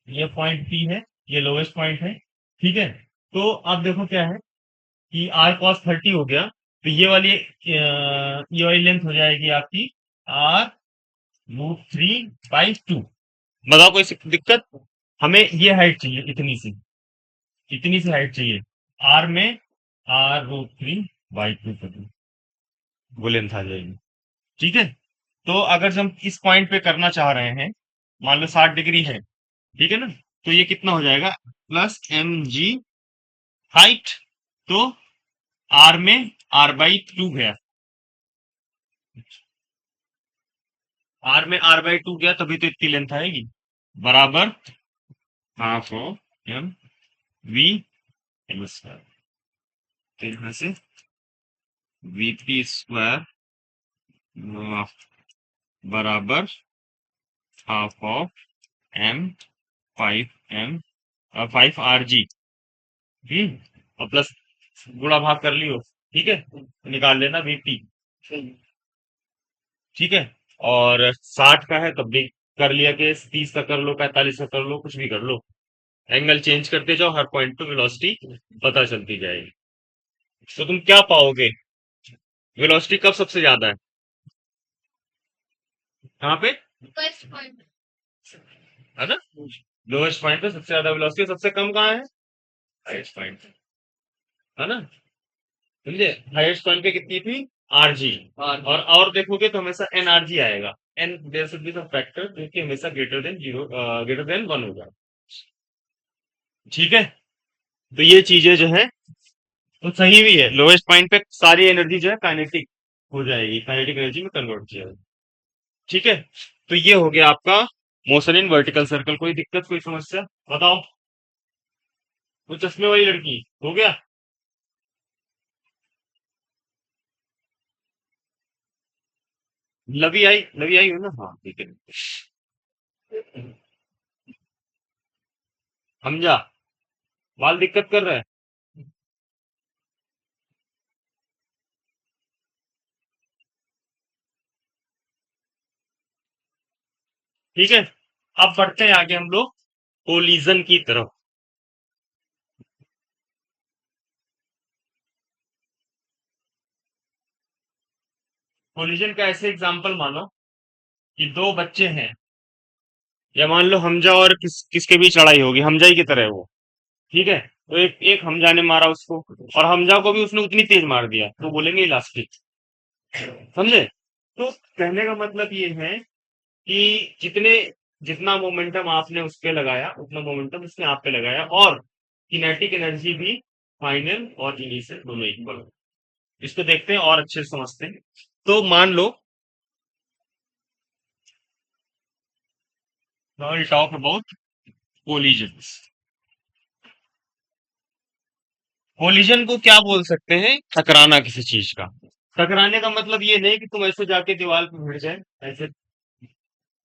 ये पॉइंट पी है, ये लोवेस्ट पॉइंट है। ठीक है, तो अब देखो क्या है कि आर कॉस 30 हो गया, तो ये वाली लेंथ हो जाएगी आपकी r√3/2। बताओ कोई दिक्कत, हमें ये हाइट चाहिए, इतनी सी हाइट चाहिए, आर में r√3/2 कर दो, वो लेंथ आ जाएगी। ठीक है, तो अगर हम इस पॉइंट पे करना चाह रहे हैं, मान लो 60 डिग्री है, ठीक है ना, तो ये कितना हो जाएगा, +mg हाइट, तो आर में r/2 गया, आर में r/2 गया, तभी तो इतनी लेंथ आएगी, बराबर half of M V M square. तो यहाँ से वी पी स्क्वायर बराबर half of M 5 M 5 r g। और प्लस गुणा भाग कर लियो। ठीक है, निकाल लेना वीपी। ठीक है, और 60 का है तब भी कर लिया, कि 30 का कर लो, 45 का कर लो, कुछ भी कर लो, एंगल चेंज करते जाओ, हर पॉइंट पे वेलोसिटी पता चलती जाएगी। तो तुम क्या पाओगे, वेलोसिटी कब सबसे ज्यादा है, कहाँ पे, है ना, लोएस्ट पॉइंट पे सबसे ज्यादा वेलोसिटी, सबसे कम कहाँ है, हाईएस्ट पॉइंट, है ना। समझे, हाईएस्ट पॉइंट पे कितनी थी, आरजी। और देखोगे तो हमेशा एनआरजी आएगा, and there should be some factor जो कि हमेशा ग्रेटर देन 0, ग्रेटर देन 1 होगा। ठीक है, तो ये चीजें जो है, तो सही भी है, लोएस्ट पॉइंट पे सारी एनर्जी जो है काइनेटिक हो जाएगी, काइनेटिक एनर्जी में कन्वर्ट हो जाएगी। ठीक है, तो ये हो गया आपका मोशन इन वर्टिकल सर्कल। कोई दिक्कत, कोई समस्या बताओ, वो चश्मे वाली लड़की हो गया, लवी आई हो ना, हाँ ठीक है। समझा, बाल दिक्कत कर रहा है, ठीक है। अब बढ़ते हैं आगे हम लोग कोलिजन की तरफ। कोलिजन का ऐसे एग्जांपल मानो कि दो बच्चे हैं, या मान लो हमजा और किसके बीच लड़ाई होगी, हमजा ही की तरह है वो। ठीक है, तो एक एक हमजा ने मारा उसको, और हमजा को भी उसने उतनी तेज मार दिया, तो बोलेंगे इलास्टिक। समझे? तो कहने का मतलब ये है कि जितने जितना मोमेंटम आपने उस पे लगाया उतना मोमेंटम उसने आप पे लगाया, और किनेटिक एनर्जी भी फाइनल और इनिशियल दोनों इक्वल हो। इसको देखते हैं और अच्छे से समझते हैं। तो मान लो, now we'll talk about collisions। Collision को क्या बोल सकते हैं? टकराना किसी चीज का। टकराने का मतलब ये नहीं कि तुम ऐसे जाके दीवार पे भिड़ जाए, ऐसे।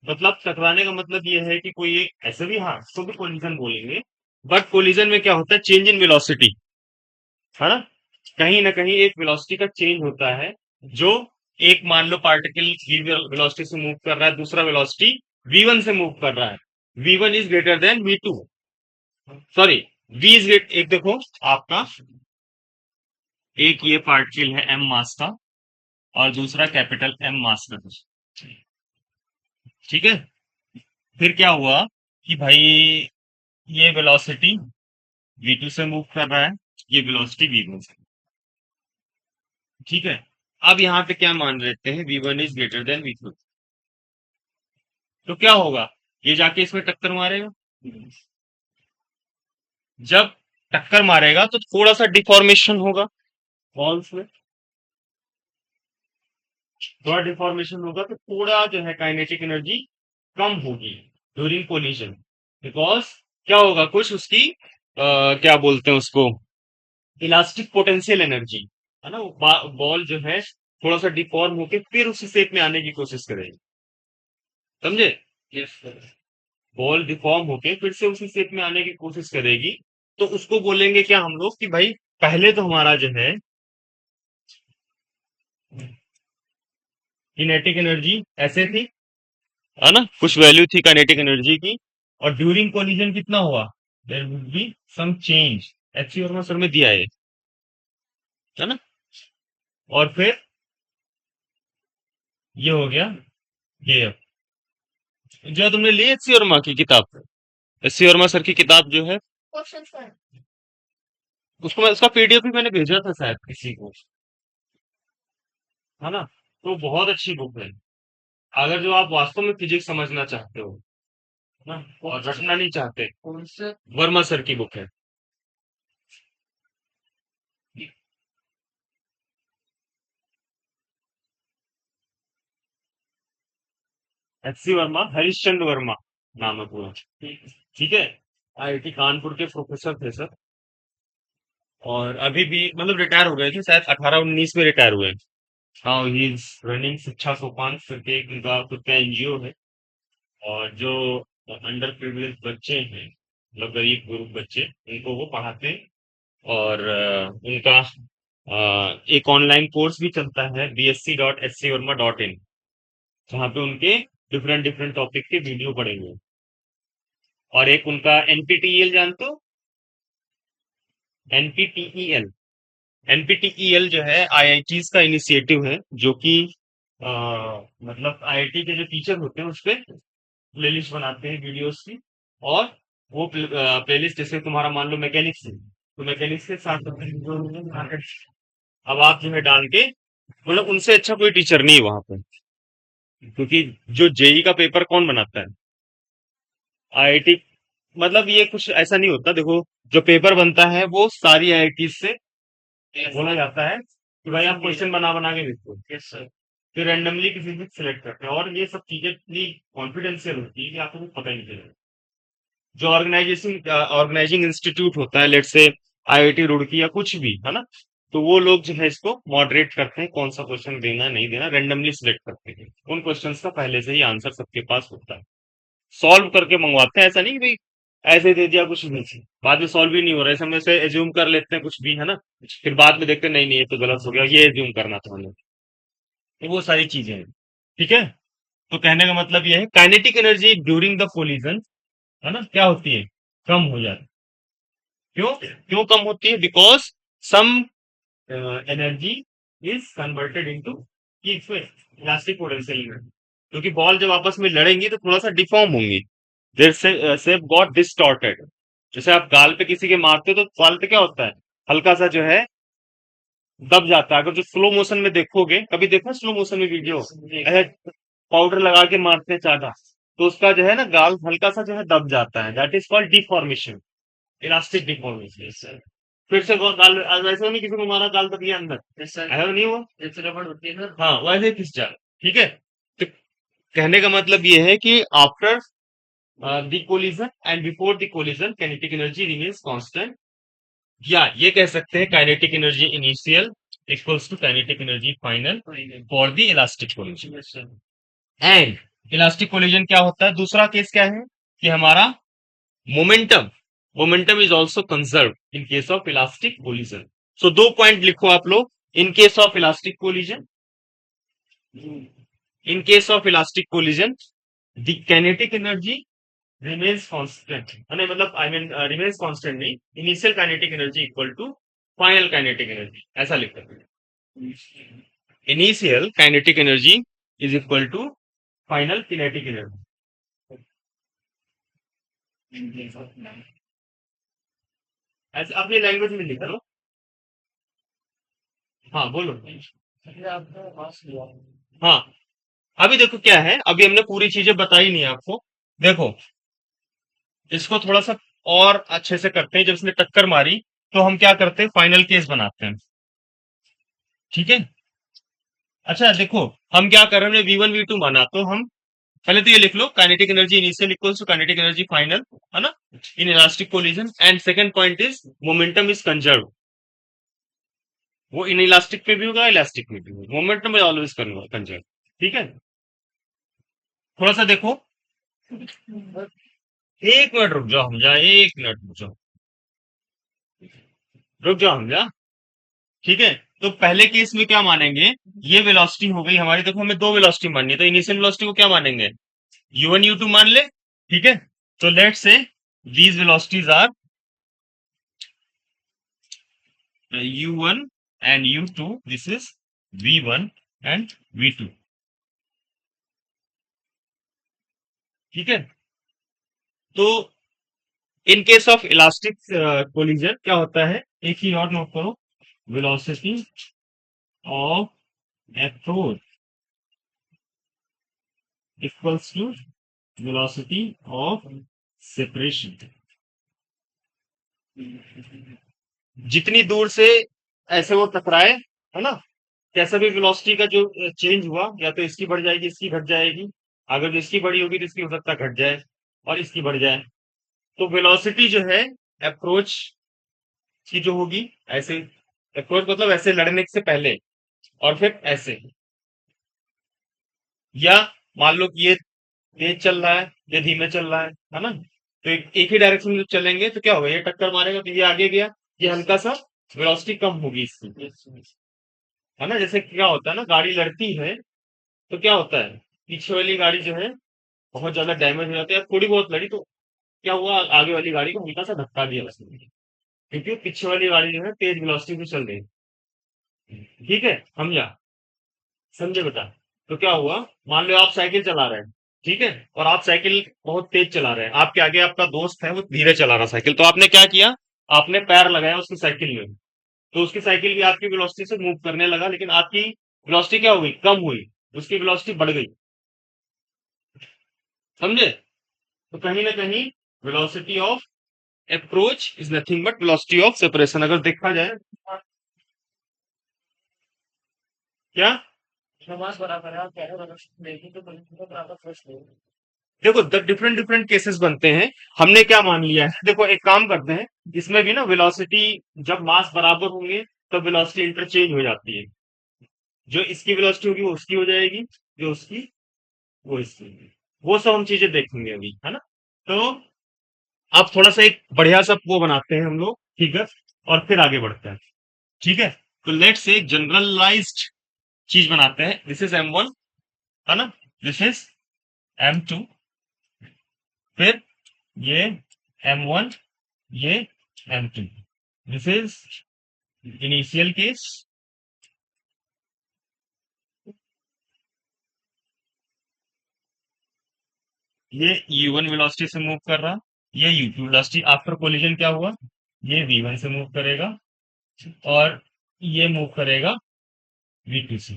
मतलब टकराने का मतलब ये है कि कोई एक ऐसे भी, हाँ, तो भी कोलिजन बोलेंगे। बट कोलिजन में क्या होता है? चेंज इन वेलोसिटी, है ना? कहीं ना कहीं एक वेलोसिटी का चेंज होता है, जो एक मान लो पार्टिकल वी वेलोसिटी से मूव कर रहा है, दूसरा वेलोसिटी v1 से मूव कर रहा है। v1 is greater then v2, sorry, v is great, एक देखो आपका, एक ये पार्टिकल है m मास का, और दूसरा कैपिटल M मास का। ठीक है, फिर क्या हुआ कि भाई ये वेलोसिटी v2 से मूव कर रहा है, ये वेलोसिटी v1 से। ठीक है, अब यहाँ पे क्या मान लेते हैं? v1 is greater then v2, तो क्या होगा? ये जाके इसमें टक्कर मारेगा। जब टक्कर मारेगा तो थोड़ा सा डिफॉर्मेशन होगा वॉल्स में, थोड़ा डिफॉर्मेशन होगा, तो थोड़ा जो है काइनेटिक एनर्जी कम होगी ड्यूरिंग कोलिजन। बिकॉज क्या होगा, कुछ उसकी क्या बोलते हैं उसको, इलास्टिक पोटेंशियल एनर्जी, है ना? बॉल जो है थोड़ा सा डिफॉर्म होके फिर उसी शेप में आने की कोशिश करेगी। समझे? यस। बॉल डिफॉर्म होके फिर से उसी शेप में आने की कोशिश करेगी, तो उसको बोलेंगे क्या हम लोग कि भाई पहले तो हमारा जो है किनेटिक एनर्जी ऐसे थी, है ना? कुछ वैल्यू थी काइनेटिक एनर्जी की, और ड्यूरिंग कोलिजन कितना हुआ? There would be some change. HC Verma sir में दिया है ना? और फिर ये हो गया ये। जो तुमने ली एचसी वर्मा की किताब, एचसी वर्मा सर की किताब जो है, उसको मैं, उसका पीडीएफ भी मैंने भेजा था शायद किसी को, है ना? तो बहुत अच्छी बुक है, अगर जो आप वास्तव में फिजिक्स समझना चाहते हो ना, और रटना नहीं चाहते। वर्मा सर की बुक है। एचसी वर्मा, हरिश्चंद्र वर्मा नाम है पूरा। ठीक है, आईआईटी कानपुर के प्रोफेसर थे सर, और अभी भी मतलब रिटायर हो गए थे शायद 18-19 में रिटायर हुए। हाँ, ही इज रनिंग शिक्षा सोपान करके एक उनका खुद का एनजीओ है, और जो अंडर प्रिविलेज बच्चे हैं, मतलब गरीब गुरु बच्चे, उनको वो पढ़ाते हैं। और उनका एक ऑनलाइन कोर्स भी चलता है, bsc.scverma.in, जहाँ पे उनके डिफरेंट डिफरेंट टॉपिक के वीडियो पड़ेंगे। और एक उनका एनपीटीईएल जानते हो? एनपीटीईएल, एनपीटीईएल जो है आईआईटीज का इनिशिएटिव है, जो कि अ, मतलब आईआईटी के जो टीचर होते हैं उस पे प्लेलिस्ट बनाते हैं वीडियोस की। और वो प्लेलिस्ट, जैसे तुम्हारा मान लो मैकेनिक्स है, तो मैकेनिक्स के साथ साथ जो है, अब आप जो है डाल के, मतलब उनसे अच्छा कोई टीचर नहीं है वहां पे, क्योंकि जो जेई का पेपर कौन बनाता है? आईआईटी। मतलब ये कुछ ऐसा नहीं होता, देखो, जो पेपर बनता है वो सारी आईआईटी से बोला जाता है कि भाई आप क्वेश्चन बना बना के लिखो। Yes sir. फिर रैंडमली किसी भी सिलेक्ट करते हैं, और ये सब चीजें इतनी कॉन्फिडेंशियल होती है कि आपको कुछ पता ही नहीं चलेगा। जो ऑर्गेनाइजिंग इंस्टीट्यूट होता है, लेट से आईआईटी रुड़की या कुछ भी, है ना, तो वो लोग जो है इसको मॉडरेट करते हैं, कौन सा क्वेश्चन देना नहीं देना, रैंडमली सिलेक्ट करते हैं। उन क्वेश्चंस का पहले से ही आंसर सबके पास होता है, सॉल्व करके मंगवाते हैं। ऐसा नहीं कि भाई ऐसे दे दिया कुछ नहीं, बाद में सॉल्व ही नहीं हो रहा है, समय से एज्यूम कर लेते हैं कुछ भी, है ना? फिर बाद में देखते हैं, नहीं नहीं ये तो गलत हो गया, ये एज्यूम करना था हमें। तो वो सारी चीजें हैं। ठीक है। तो कहने का मतलब यह है kinetic energy during the collision, है ना, क्या होती है, कम हो जाती है। क्यों क्यों कम होती है? Because some energy is converted into elastic potential energy, क्योंकि बॉल जब आपस में लड़ेंगी तो थोड़ा सा डिफॉर्म होंगी, देयर से शेप गॉट डिस्टॉर्टेड। जैसे आप गाल पे किसी के मारते हो तो गाल पे क्या होता है, हल्का सा जो है दब जाता है। अगर जो स्लो मोशन में देखोगे, कभी देखो स्लो मोशन में वीडियो, ऐसे पाउडर लगा के मारते हैं ज्यादा, तो उसका जो है ना गाल हल्का सा जो है दब जाता है, that is called deformation, elastic deformation. फिर से वो गाल वैसे नहीं, किसी को मारा गाल दब गया अंदर, ऐसा नहीं हुआ, जैसे रबड़ होती है ना, हाँ वैसे ही खिंच जाए। ठीक है, तो कहने का मतलब ये है कि after the collision and before the collision kinetic energy remains constant, या ये कह सकते हैं kinetic energy initial equals to kinetic energy final for the elastic collision. And elastic collision क्या होता है, दूसरा केस क्या है कि हमारा momentum, momentum is also conserve in case of elastic collision. So दो पॉइंट लिखो आप लोग, in case of elastic collision, in case of elastic collision the kinetic energy remains constant, नहीं मतलब आई मीन रिमेन्स कांस्टेंट नहीं, initial kinetic energy equal to final kinetic energy, ऐसा लिख सकते हैं। Initial kinetic energy is equal to final kinetic energy. ऐसे अपनी लैंग्वेज में लिख लो। हाँ बोलो। हाँ, अभी देखो क्या है, अभी हमने पूरी चीजें बताई नहीं आपको। देखो, इसको थोड़ा सा और अच्छे से करते हैं। जब इसने टक्कर मारी तो हम क्या करते हैं, फाइनल केस बनाते हैं। ठीक है, अच्छा देखो, हम क्या कर रहे हैं, वी वन वी टू माना, तो हम पहले तो ये लिख लो, kinetic energy initial equals to kinetic energy final, है ना, in inelastic collision. And second point is momentum is conserve, वो इन इलास्टिक पे भी होगा, इलास्टिक में भी होगा, मोमेंटम इज ऑलवेज कंजर्व। ठीक है, थोड़ा सा देखो, एक मिनट रुक जाओ, हम जा, एक मिनट रुक जाओ, रुक जाओ हम जा। ठीक है, तो पहले केस में क्या मानेंगे, ये वेलोसिटी हो गई हमारी, देखो हमें दो वेलोसिटी माननी है, तो इनिशियल वेलोसिटी को क्या मानेंगे, u1 u2 मान ले। ठीक है, तो let's say these velocities are u1 and u2, this is v1 and v2। ठीक है, तो in case of elastic collision क्या होता है, एक ही और नोट करो, velocity of approach equals to velocity of separation. जितनी दूर से ऐसे वो टकराए, है ना, कैसा भी वेलोसिटी का जो चेंज हुआ, या तो इसकी बढ़ जाएगी, इसकी घट जाएगी। अगर जो इसकी बढ़ी होगी तो इसकी हो सकता है घट जाए, और इसकी बढ़ जाए। तो वेलोसिटी जो है अप्रोच की जो होगी, ऐसे अप्रोच मतलब ऐसे लड़ने से पहले, और फिर ऐसे, या मान लो कि ये तेज चल रहा है, ये धीमे चल रहा है ना, तो एक ही डायरेक्शन में जब चलेंगे तो क्या होगा, ये टक्कर मारेगा तो ये आगे गया, ये हल्का सा वेलोसिटी कम होगी इसकी, है ना। जैसे क्या होता है ना, गाड़ी लड़ती है तो क्या होता है, पीछे वाली गाड़ी जो है बहुत ज्यादा डैमेज हो जाती है, थोड़ी बहुत लड़ी तो क्या हुआ, आगे वाली गाड़ी को हल्का सा धक्का दिया उसने, क्योंकि पीछे वाली गाड़ी जो है तेज वेलोसिटी से चल रही है। ठीक है, समझा, समझे बेटा। तो क्या हुआ, मान लो आप साइकिल चला रहे हैं, ठीक है, और आप साइकिल बहुत तेज चला रहे हैं, आपके आगे आपका दोस्त है वो धीरे चला रहा साइकिल, तो आपने क्या किया, आपने पैर लगाया उसकी साइकिल में, तो उसकी साइकिल भी आपकी वेलोसिटी से मूव करने लगा, लेकिन आपकी वेलोसिटी क्या हुई, कम हुई, उसकी वेलोसिटी बढ़ गई। समझे, तो कहीं ना कहीं velocity of approach is nothing but velocity of separation, अगर देखा जाए। क्या, समास बराबर है, आप कह रहे हो देखिए तो बराबर प्रश्न है। देखो डिफरेंट डिफरेंट केसेस बनते हैं, हमने क्या मान लिया है, देखो एक काम करते हैं, इसमें भी ना वेलोसिटी, जब मास बराबर होंगे तो वेलोसिटी इंटरचेंज हो जाती है, जो इसकी वेलोसिटी होगी वो उसकी हो जाएगी, जो उसकी वो इसकी, वो सब हम चीजें देखेंगे अभी, है ना। तो आप थोड़ा सा एक बढ़िया सा वो बनाते हैं हम लोग, ठीक है, और फिर आगे बढ़ते हैं। ठीक है, तो लेट्स से जनरलाइज्ड चीज बनाते हैं, दिस इज m1, है ना, दिस इज m2, फिर ये m1, ये m2. This is initial case. ये u1 वेलोसिटी से मूव कर रहा, ये u2 वेलोसिटी. आफ्टर कोलिजन क्या हुआ, ये v1 से मूव करेगा और ये मूव करेगा v2 से.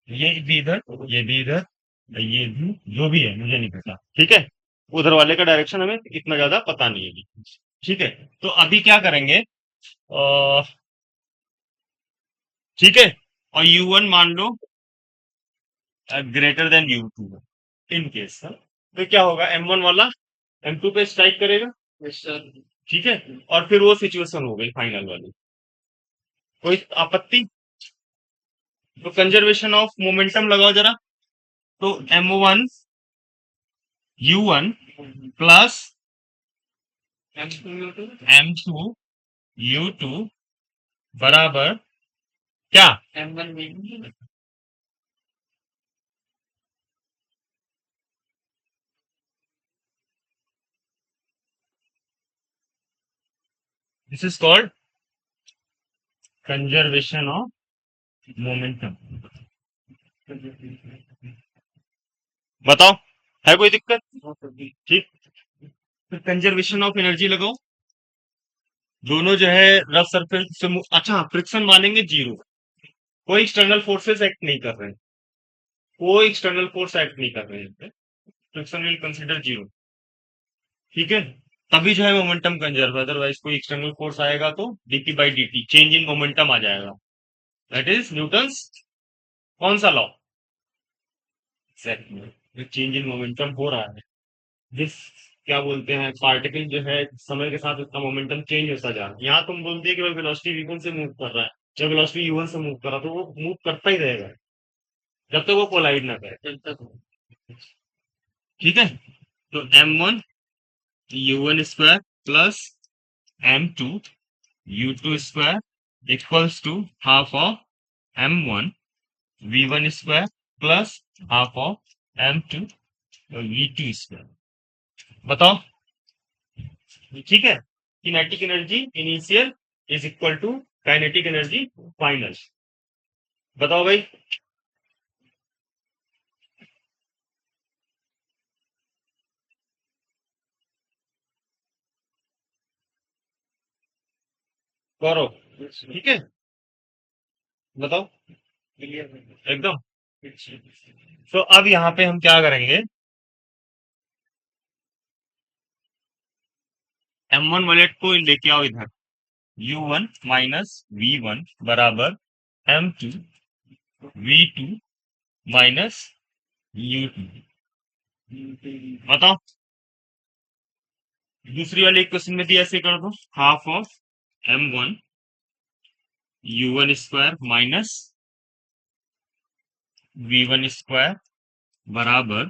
ये भी इधर, ये भी इधर, ये भी, जो भी है मुझे नहीं पता. ठीक है, उधर वाले का डायरेक्शन हमें इतना ज्यादा पता नहीं है. ठीक है, तो अभी क्या करेंगे, ठीक है, और u1 मान लो greater than u2 in case. तो क्या होगा, m1 वाला m2 पे स्ट्राइक करेगा. Yes, sir. ठीक है, और फिर वो सिचुएशन हो गई फाइनल वाली. कोई आपत्ति? तो कंजर्वेशन ऑफ मोमेंटम लगाओ जरा. तो m1 u1 plus m2 u2 बराबर क्या, m1 this is called conservation of momentum. बताओ, है कोई दिक्कत? ठीक, फिर कंजर्वेशन ऑफ एनर्जी लगाओ. दोनों जो है रफ सरफेस से अच्छा, फ्रिक्शन मानेंगे जीरो. कोई एक्सटर्नल फोर्सेस एक्ट नहीं कर रहे हैं, कोई एक्सटर्नल फोर्स एक्ट नहीं कर रहे हैं. Friction will consider zero. ठीक है, तभी जो है मोमेंटम कंजर्व. अदरवाइज कोई एक्सटर्नल फोर्स आएगा तो dp by dt change in momentum आ जाएगा. दैट इज न्यूटन्स कौन सा law? Exactly, change in momentum हो रहा है. जिस, क्या बोलते हैं, पार्टिकल जो है समय के साथ उसका मोमेंटम चेंज होता जा रहा है. यहाँ तुम बोलते हैं कि वेलोसिटी v1 से मूव कर रहा है, जब वेलोसिटी u1 से मूव कर रहा है तो वो मूव करता ही रहेगा जब तक वो कोलाइड ना करे. ठीक है, तो m1 u1 square plus m2 u2 square equals to half of m1 v1 square plus half of m2 v2 square. बताओ, ठीक है. Kinetic energy initial is equal to kinetic energy final. बताओ भाई. गौरव, ठीक है, बताओ. एकदम. तो अब यहाँ पे हम क्या करेंगे, m1 वालेट को लेके आओ इधर. u1 माइनस v1 बराबर m2 v2 माइनस u2. बताओ, दूसरी वाले क्वेश्चन में भी ऐसे कर दो. Half of m1 u1 square minus v1 square बराबर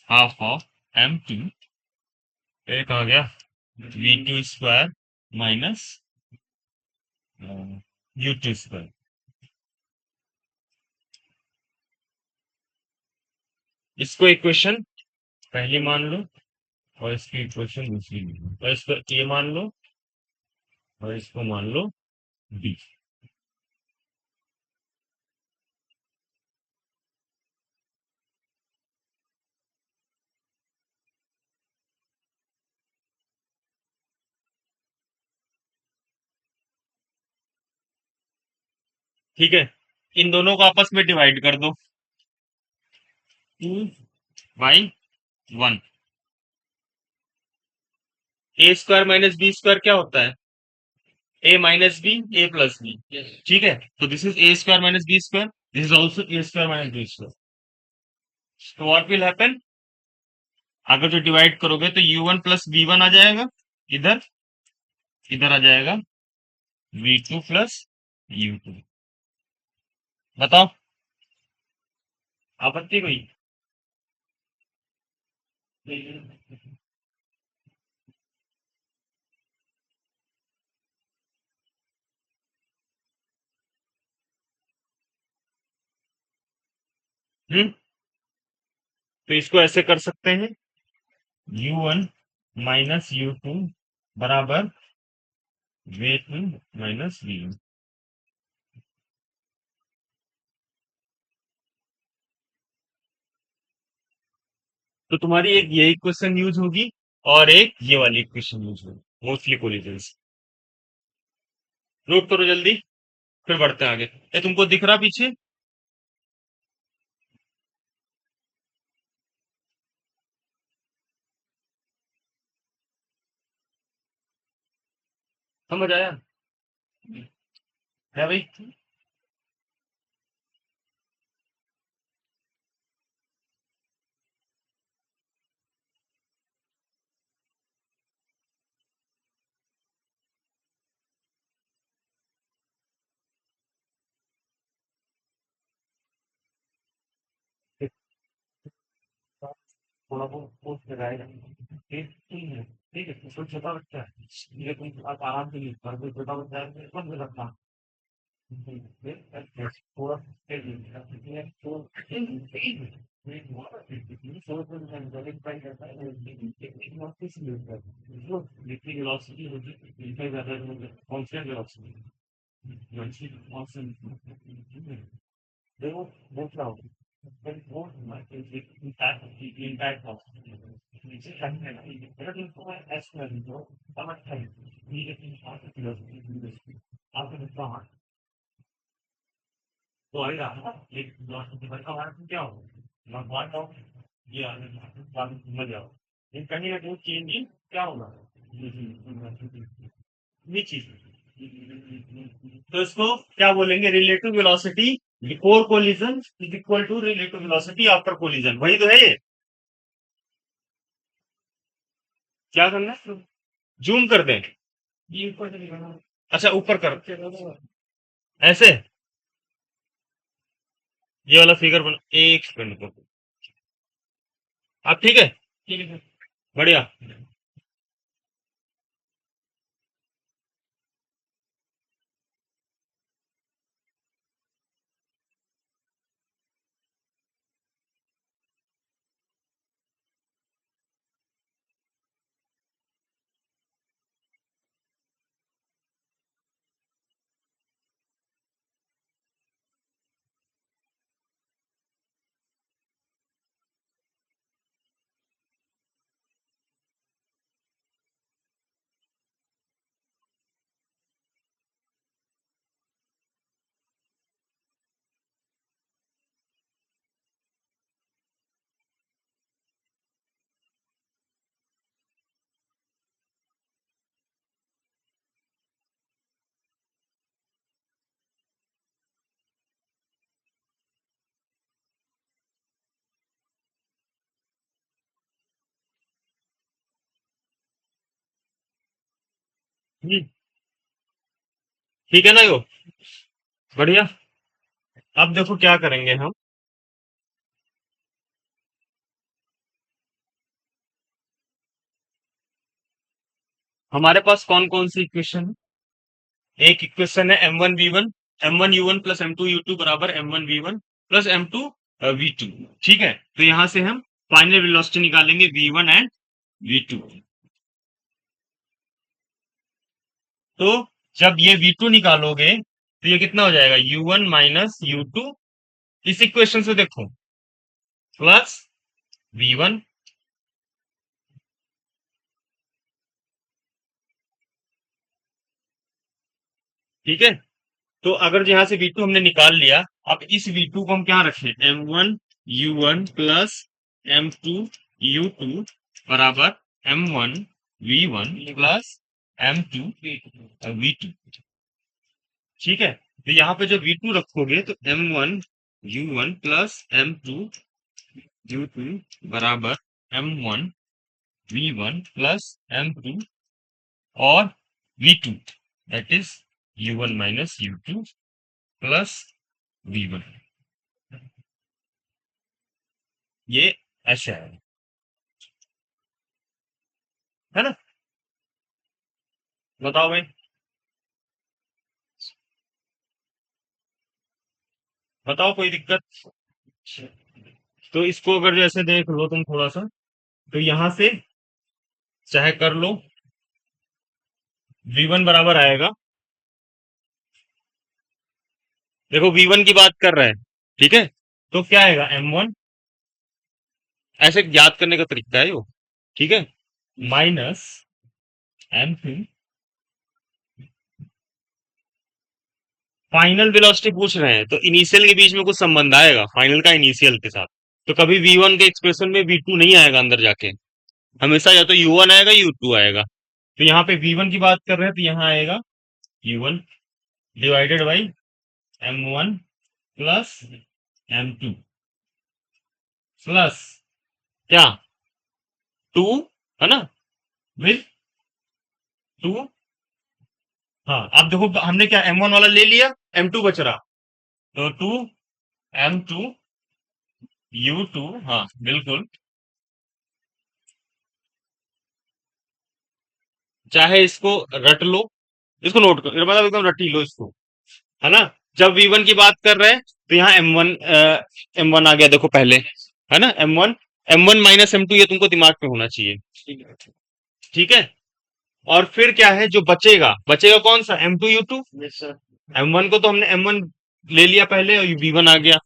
हाफ ऑफ m2, एक आ गया v2 square minus u2 square. इसको इक्वेशन पहली मान लो और इसकी इक्वेशन दूसरी मान लो, और इसको a मान लो और इसको मान लो b. ठीक है, इन दोनों को आपस में डिवाइड कर दो. 2/1. A square minus B square क्या होता है, A minus B A plus B. ठीक है, तो this is A square minus B square, this is also A square minus B square. तो व्हाट विल हैपन, अगर जो डिवाइड करोगे तो u1 प्लस v1 आ जाएगा इधर, इधर आ जाएगा v2 प्लस u2. बताओ, आपत्ति कोई? हम्म, तो इसको ऐसे कर सकते हैं, U1 माइनस U2 बराबर V2 माइनस V1। तो तुम्हारी एक ये इक्वेशन यूज होगी और एक ये वाली इक्वेशन यूज होगी मोस्टली कोलिजन्स। नोट करो जल्दी, फिर बढ़ते हैं आगे। ये तुमको दिख रहा पीछे? समझ आया है भाई? थोड़ा बहुत पोस्ट लगाएगा, ठीक है, तो छोटा बच्चा है, ये तुम आप आराम से यूज कर, कोई छोटा बच्चा है तो बंद रखना। थोड़ा जितनी वेलोसिटी होगी इतना ज्यादा कांस्टेंट वेलोसिटी, देखो वो क्या होगा, वो इम्पैक्ट ऑफ नीचे करने लगा, अगर तुमको ऐसा कर दो समझ खाई ये आपको नुकसान तो आएगा ना, एक का वाला क्या होगा भगवान का ये समझ जाओ, लेकिन कहीं ना कहीं चेंज क्या होगा ये चीज। तो इसको क्या बोलेंगे, relative velocity before collision is equal to relative velocity after collision, वही तो है ये। क्या करना है, जूम कर दें? ये ऊपर से निकालना। अच्छा ऊपर कर, ऐसे ये वाला फिगर बना, एक सेकंड को। अब ठीक है, ठीक है बढ़िया। ठीक है ना यो, बढ़िया। अब देखो क्या करेंगे हम, हमारे पास कौन कौन सी इक्वेशन है? एक इक्वेशन है M1V1, M1U1 प्लस M2U2 बराबर M1V1 प्लस M2V2। ठीक है, तो यहां से हम फाइनल वेलोसिटी निकालेंगे V1 एंड V2। तो जब ये V2 निकालोगे तो ये कितना हो जाएगा, U1 माइनस U2, इस इक्वेशन से देखो, प्लस V1। ठीक है, तो अगर यहाँ से V2 हमने निकाल लिया, अब इस V2 को हम क्या रखें, M1U1 प्लस M2U2 बराबर M1V1 प्लस M2V2। ठीक है, तो यहाँ पे जब V2 रखोगे तो M1U1 प्लस M2U2 बराबर M1V1 प्लस M2 और V2, that is U1 minus U2 plus V1। ये ऐसे है है ना? बताओ भाई, बताओ कोई दिक्कत? तो इसको अगर जैसे देख लो तुम थोड़ा सा, तो यहां से चाहे कर लो, V1 बराबर आएगा, देखो V1 की बात कर रहे हैं, ठीक है, तो क्या आएगा M1, ऐसे याद करने का तरीका है वो, ठीक है, माइनस M2, फाइनल वेलोसिटी पूछ रहे हैं तो इनिशियल के बीच में कुछ संबंध आएगा फाइनल का इनिशियल के साथ, तो कभी V1 के एक्सप्रेशन में V2 नहीं आएगा अंदर जाके, हमेशा या तो U1 आएगा U2 आएगा। तो यहाँ पे V1 की बात कर रहे हैं तो यहाँ आएगा U1 divided by M1 plus M2 plus क्या 2, है ना, विद 2, हाँ अब देखो हमने क्या M1 वाला ले लिया, M2 बच रहा, तो 2 M2 U2, हाँ बिल्कुल, चाहे इसको रट लो, इसको नोट करो, मतलब एकदम रट ही लो इसको, है ना। जब V1 की बात कर रहे हैं तो यहाँ M1 आ गया देखो पहले, है ना, M1 माइनस M2, ये तुमको दिमाग में होना चाहिए, ठीक है। और फिर क्या है जो बचेगा, बचेगा कौन सा M2 U2, M1 को तो हमने M1 ले लिया पहले और V1 आ गया,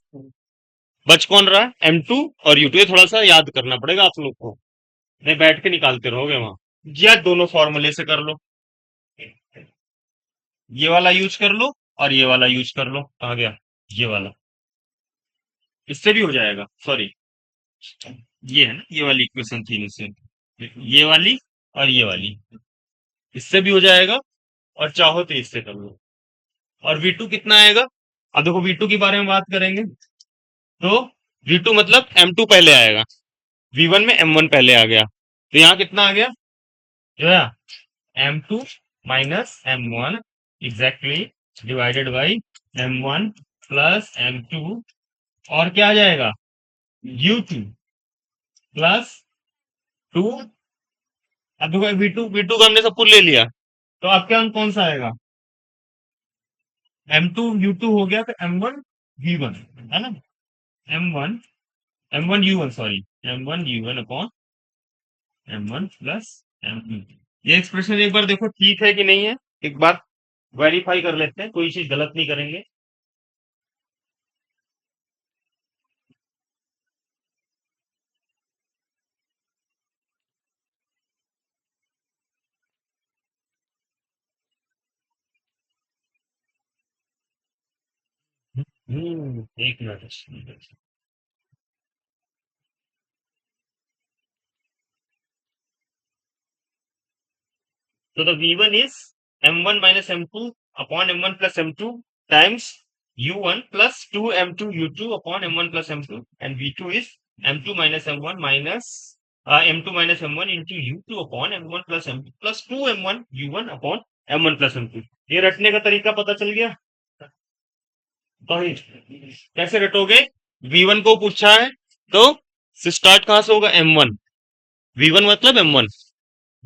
बच कौन रहा M2 और U2, ये थोड़ा सा याद करना पड़ेगा आप लोग को, नहीं बैठ के निकालते रहोगे वहां, या दोनों फॉर्मूले से कर लो, ये वाला यूज कर लो और ये वाला यूज कर लो, कहा गया ये वाला, इससे भी हो जाएगा, सॉरी, ये है ना, ये वाली इक्वेशन थी इनसे, ये वाली और ये वाली, इससे भी हो जाएगा, और चाहो तो इससे कर लो। और V2 कितना आएगा, अब देखो V2 के बारे में बात करेंगे, तो V2 मतलब M2 पहले आएगा, V1 में M1 पहले आ गया, तो यहाँ कितना आ गया, जो है M2 minus M1 exactly divided by M1 plus M2, और क्या आ जाएगा U2 प्लस 2, अब देखो V2 का हमने सब कुछ ले लिया, तो आपके अंक कौन सा आएगा, M2 U2 हो गया, तो M1 V1, है ना, M1 M1 U1 sorry, M1 U1 upon M1 plus M2, ये एक्सप्रेशन एक बार देखो ठीक है कि नहीं है, एक बार वेरीफाई कर लेते हैं, कोई चीज गलत नहीं करेंगे। एक minute, so the V1 is M1 minus M2 upon M1 plus M2 times U1 plus 2 M2 U2 upon M1 plus M2, and V2 is M2 minus M1 minus M2 minus M1 into U2 upon M1 plus M2 plus 2 M1 U1 upon M1 plus M2। ये रटने का तरीका पता चल गया, तो कैसे रटोगे, V1 को पूछा है तो स्टार्ट कहां से होगा M1, V1 मतलब M1,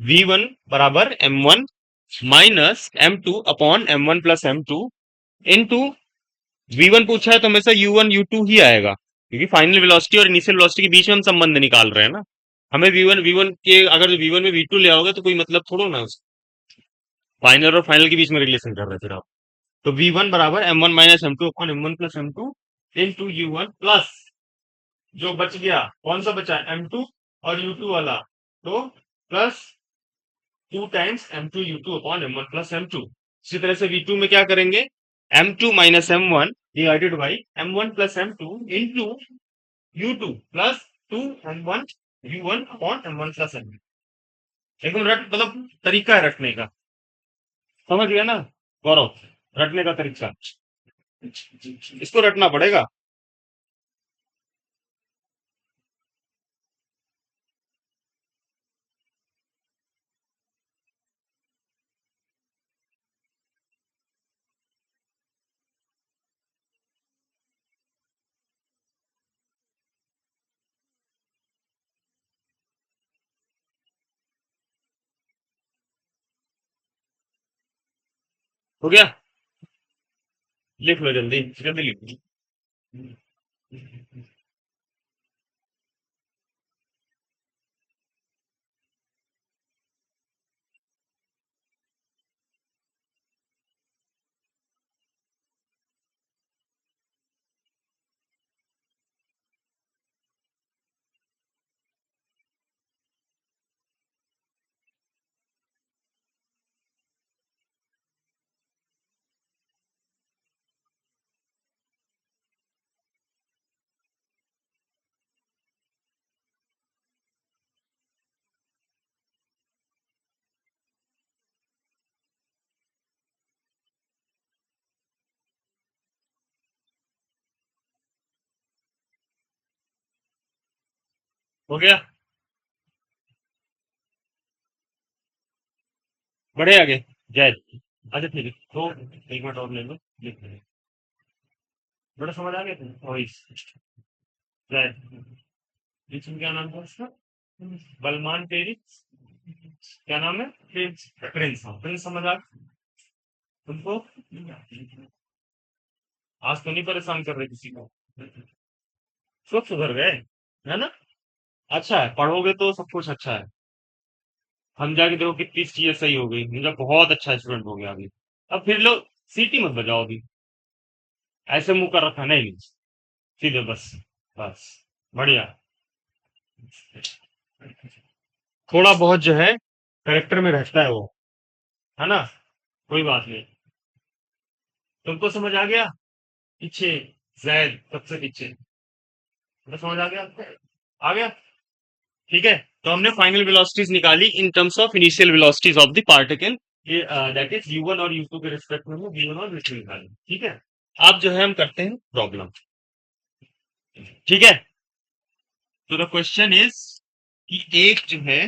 V1 बराबर M1 minus M2 upon M1 plus M2 into V1 पूछा है तो हमेशा U1 U2 ही आएगा, क्योंकि फाइनल वेलोसिटी और इनिशियल वेलोसिटी के बीच में हम संबंध निकाल रहे हैं ना, हमें V1 के अगर V1 में V2 ले आओगे तो कोई मतलब थोड़ा ना, उस फाइनल और फाइनल के बीच में रिलेशन कर रहे थे आप, तो V1 बराबर M1 minus M2 upon M1 plus M2 into U1 plus, जो बच गया कौन सा बचा M2 और U2 वाला, तो plus 2 times M2 U2 upon M1 plus M2। इसी तरह से V2 में क्या करेंगे, M2 minus M1 divided by M1 plus M2 into U2 plus 2 M1 U1 upon M1 plus M2। एकदम रट, मतलब तरीका है रटने का, समझ गया ना गौरव, रटने का तरीका, इसको रटना पड़ेगा। हो गया, लिख लो जल्दी जल्दी लिख लो। हो गया? बढ़े आगे? जय। अच्छा ठीक है, तो एक मिनट और ले लो, लिख ले। बड़ा समझ आ गया था वही। जय। बीच में क्या नाम था उसका? बलमान पेरिस। क्या नाम है? प्रिंस। प्रिंस, हाँ प्रिंस समझ आ गया तुमको? आज तो नहीं परेशान कर रहे किसी को? सब सुधर गए, है ना? अच्छा है, पढ़ोगे तो सब कुछ अच्छा है। हम जाके देखो कितनी चीजें सही हो गई, मुझे बहुत अच्छा स्टूडेंट हो गया अभी। अब फिर लो, सीटी मत बजाओ अभी, ऐसे मुंह कर रखा नहीं, सीधे बस। बस, बढ़िया। थोड़ा बहुत जो है करेक्टर में रहता है वो, है ना? कोई बात नहीं। तुमको समझ आ गया? पीछे जैद सबसे पीछे, तो समझ आ गया आपको? आ गया? ठीक है। तो हमने फाइनल वेलोसिटीज निकाली in terms of initial velocities of the particle, ये दैट इज u1 और u2 के रिस्पेक्ट में हमने v1 और v2 निकाली। ठीक है। अब जो है हम करते हैं प्रॉब्लम। ठीक है। तो द क्वेश्चन इज कि एक जो है,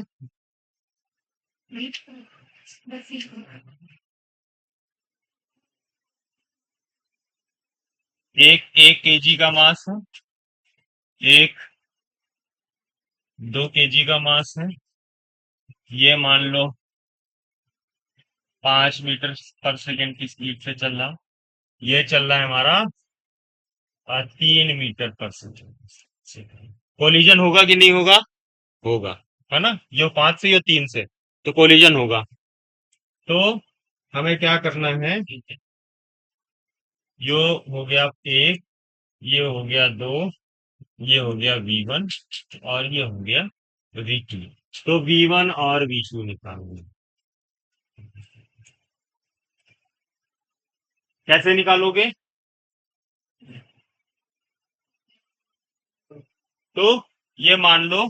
एक 1 kg का मास है, एक 2 kg का मास है, ये मान लो 5 मीटर पर सेकेंड की स्पीड से चल रहा, ये चल रहा है हमारा 3 मीटर पर सेकेंड। कोलिजन होगा कि नहीं होगा? होगा, है ना? यो 5 से, यो 3 से, तो कोलिजन होगा। तो हमें क्या करना है? यो हो गया एक, ये हो गया दो, ये हो गया V1 और ये हो गया V2। तो V1 और V2 निकालोगे, कैसे निकालोगे? तो ये मान लो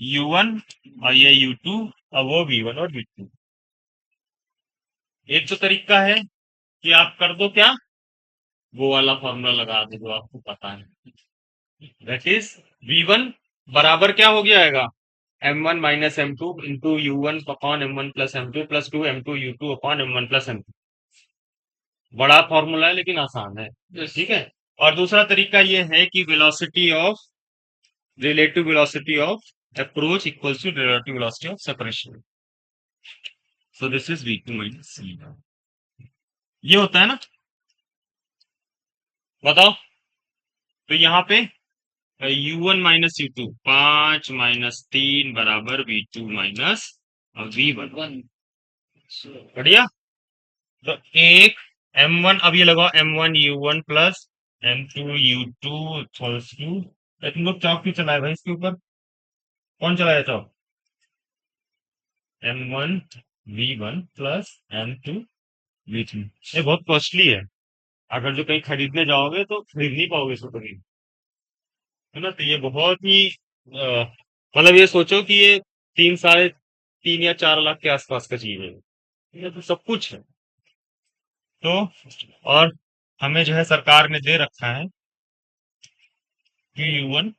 U1 और ये U2 और वो V1 और V2। एक तो तरीका है कि आप कर दो क्या, वो वाला फॉर्मूला लगा दो जो आपको पता है, दैट इज V1 बराबर क्या हो गया आएगा? M1 minus M2 into U1 upon M1 plus M2 plus 2 M2 U2 upon M1 plus M2। बड़ा फॉर्मूला है लेकिन आसान है। ठीक है। और दूसरा तरीका ये है कि velocity of, relative velocity of approach equals to relative velocity of separation. So this is V2 minus C। ये होता है ना? बताओ। तो यहाँ पे U1 माइनस U2, 5 - 3 बराबर V2 माइनस V1। बढ़िया। तो एक M1, अब ये लगाओ M1 U1 plus M2 U2 equals to, तुम लोग चौक क्यों चलाए भाई इसके ऊपर? कौन चलाया चौक? M1 V1 plus M2 V2। ये बहुत कॉस्टली है, अगर जो कहीं खरीदने जाओगे तो खरीद नहीं पाओगे इसको कभी, है ना? तो ये बहुत ही मतलब ये सोचो कि ये 3, 3.5 या 4 लाख के आसपास का चीज है, ये तो सब कुछ है। तो और हमें जो है सरकार ने दे रखा है कि U1,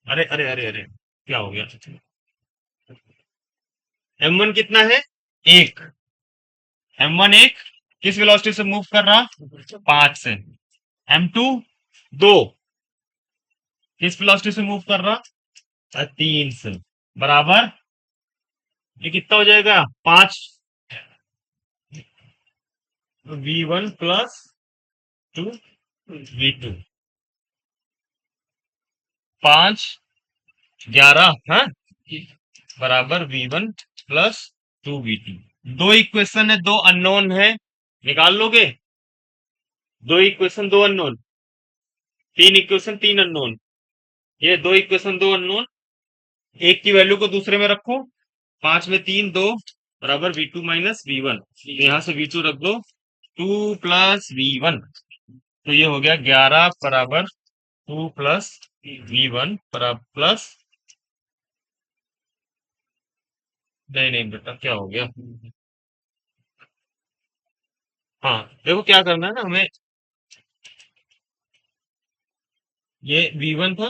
अरे अरे अरे अरे, क्या हो गया? M1 कितना है? एक। M1 एक, किस वेलोसिटी से मूव कर रहा? 5 से। M2 दो, किस वेलोसिटी से मूव कर रहा? 3 से। बराबर, ये कितना हो जाएगा? 5 V1 प्लस 2 V2, 5 11, हाँ, बराबर V1 प्लस 2 V2। दो इक्वेशन है, दो अननोन है, निकाल लोगे? दो इक्वेशन दो अननोन, तीन इक्वेशन तीन अननोन, ये दो इक्वेशन दो अननोन, एक की वैल्यू को दूसरे में रखो, 5 में 3 2 बराबर V2 माइनस V1। यहां से V2 रख दो, 2 + V1, तो ये हो गया 11 बराबर 2 + V1 बराबर प्लस, नहीं नहीं बेटा क्या हो गया? हाँ, देखो क्या करना है ना हमें, ये V1 था,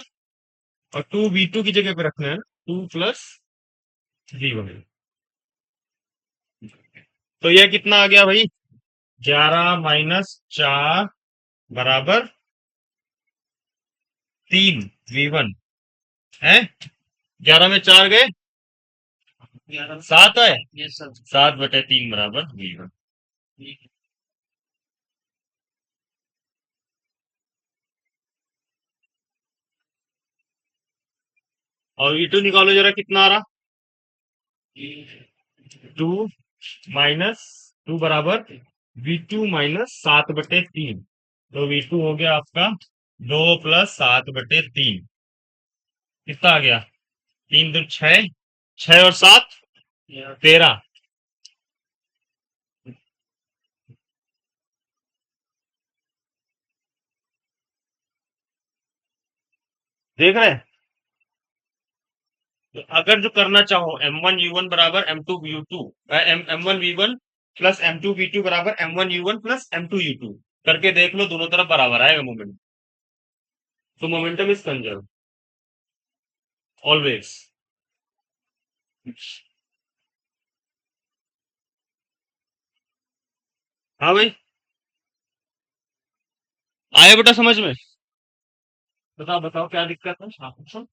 और टू वी टू की जगह पे रखना है, टू प्लस V1। तो यह कितना आ गया भाई, 11 - 4 बराबर 3 V1 है। 11 में 4 गए, 7 है, 7/3 बराबर V1। और V2 निकालो जरा, कितना आ रहा, 2 - 2 बराबर V2 - 7/3। तो V2 हो गया आपका 2 + 7/3, कितना आ गया, 3 × 2 = 6, 6 और 7 = 13। देख रहे हैं। तो अगर जो करना चाहो M1U1 बराबर M2U2, M1V1 प्लस M2V2 बराबर M1U1 प्लस M2U2 करके देख लो, दोनों तरफ बराबर आएगा मोमेंट। तो मोमेंटम इज कंजर्व ऑलवेज। हाँ भाई, आया बेटा समझ में। बताओ बताओ क्या दिक्कत है, हाँ पूछो।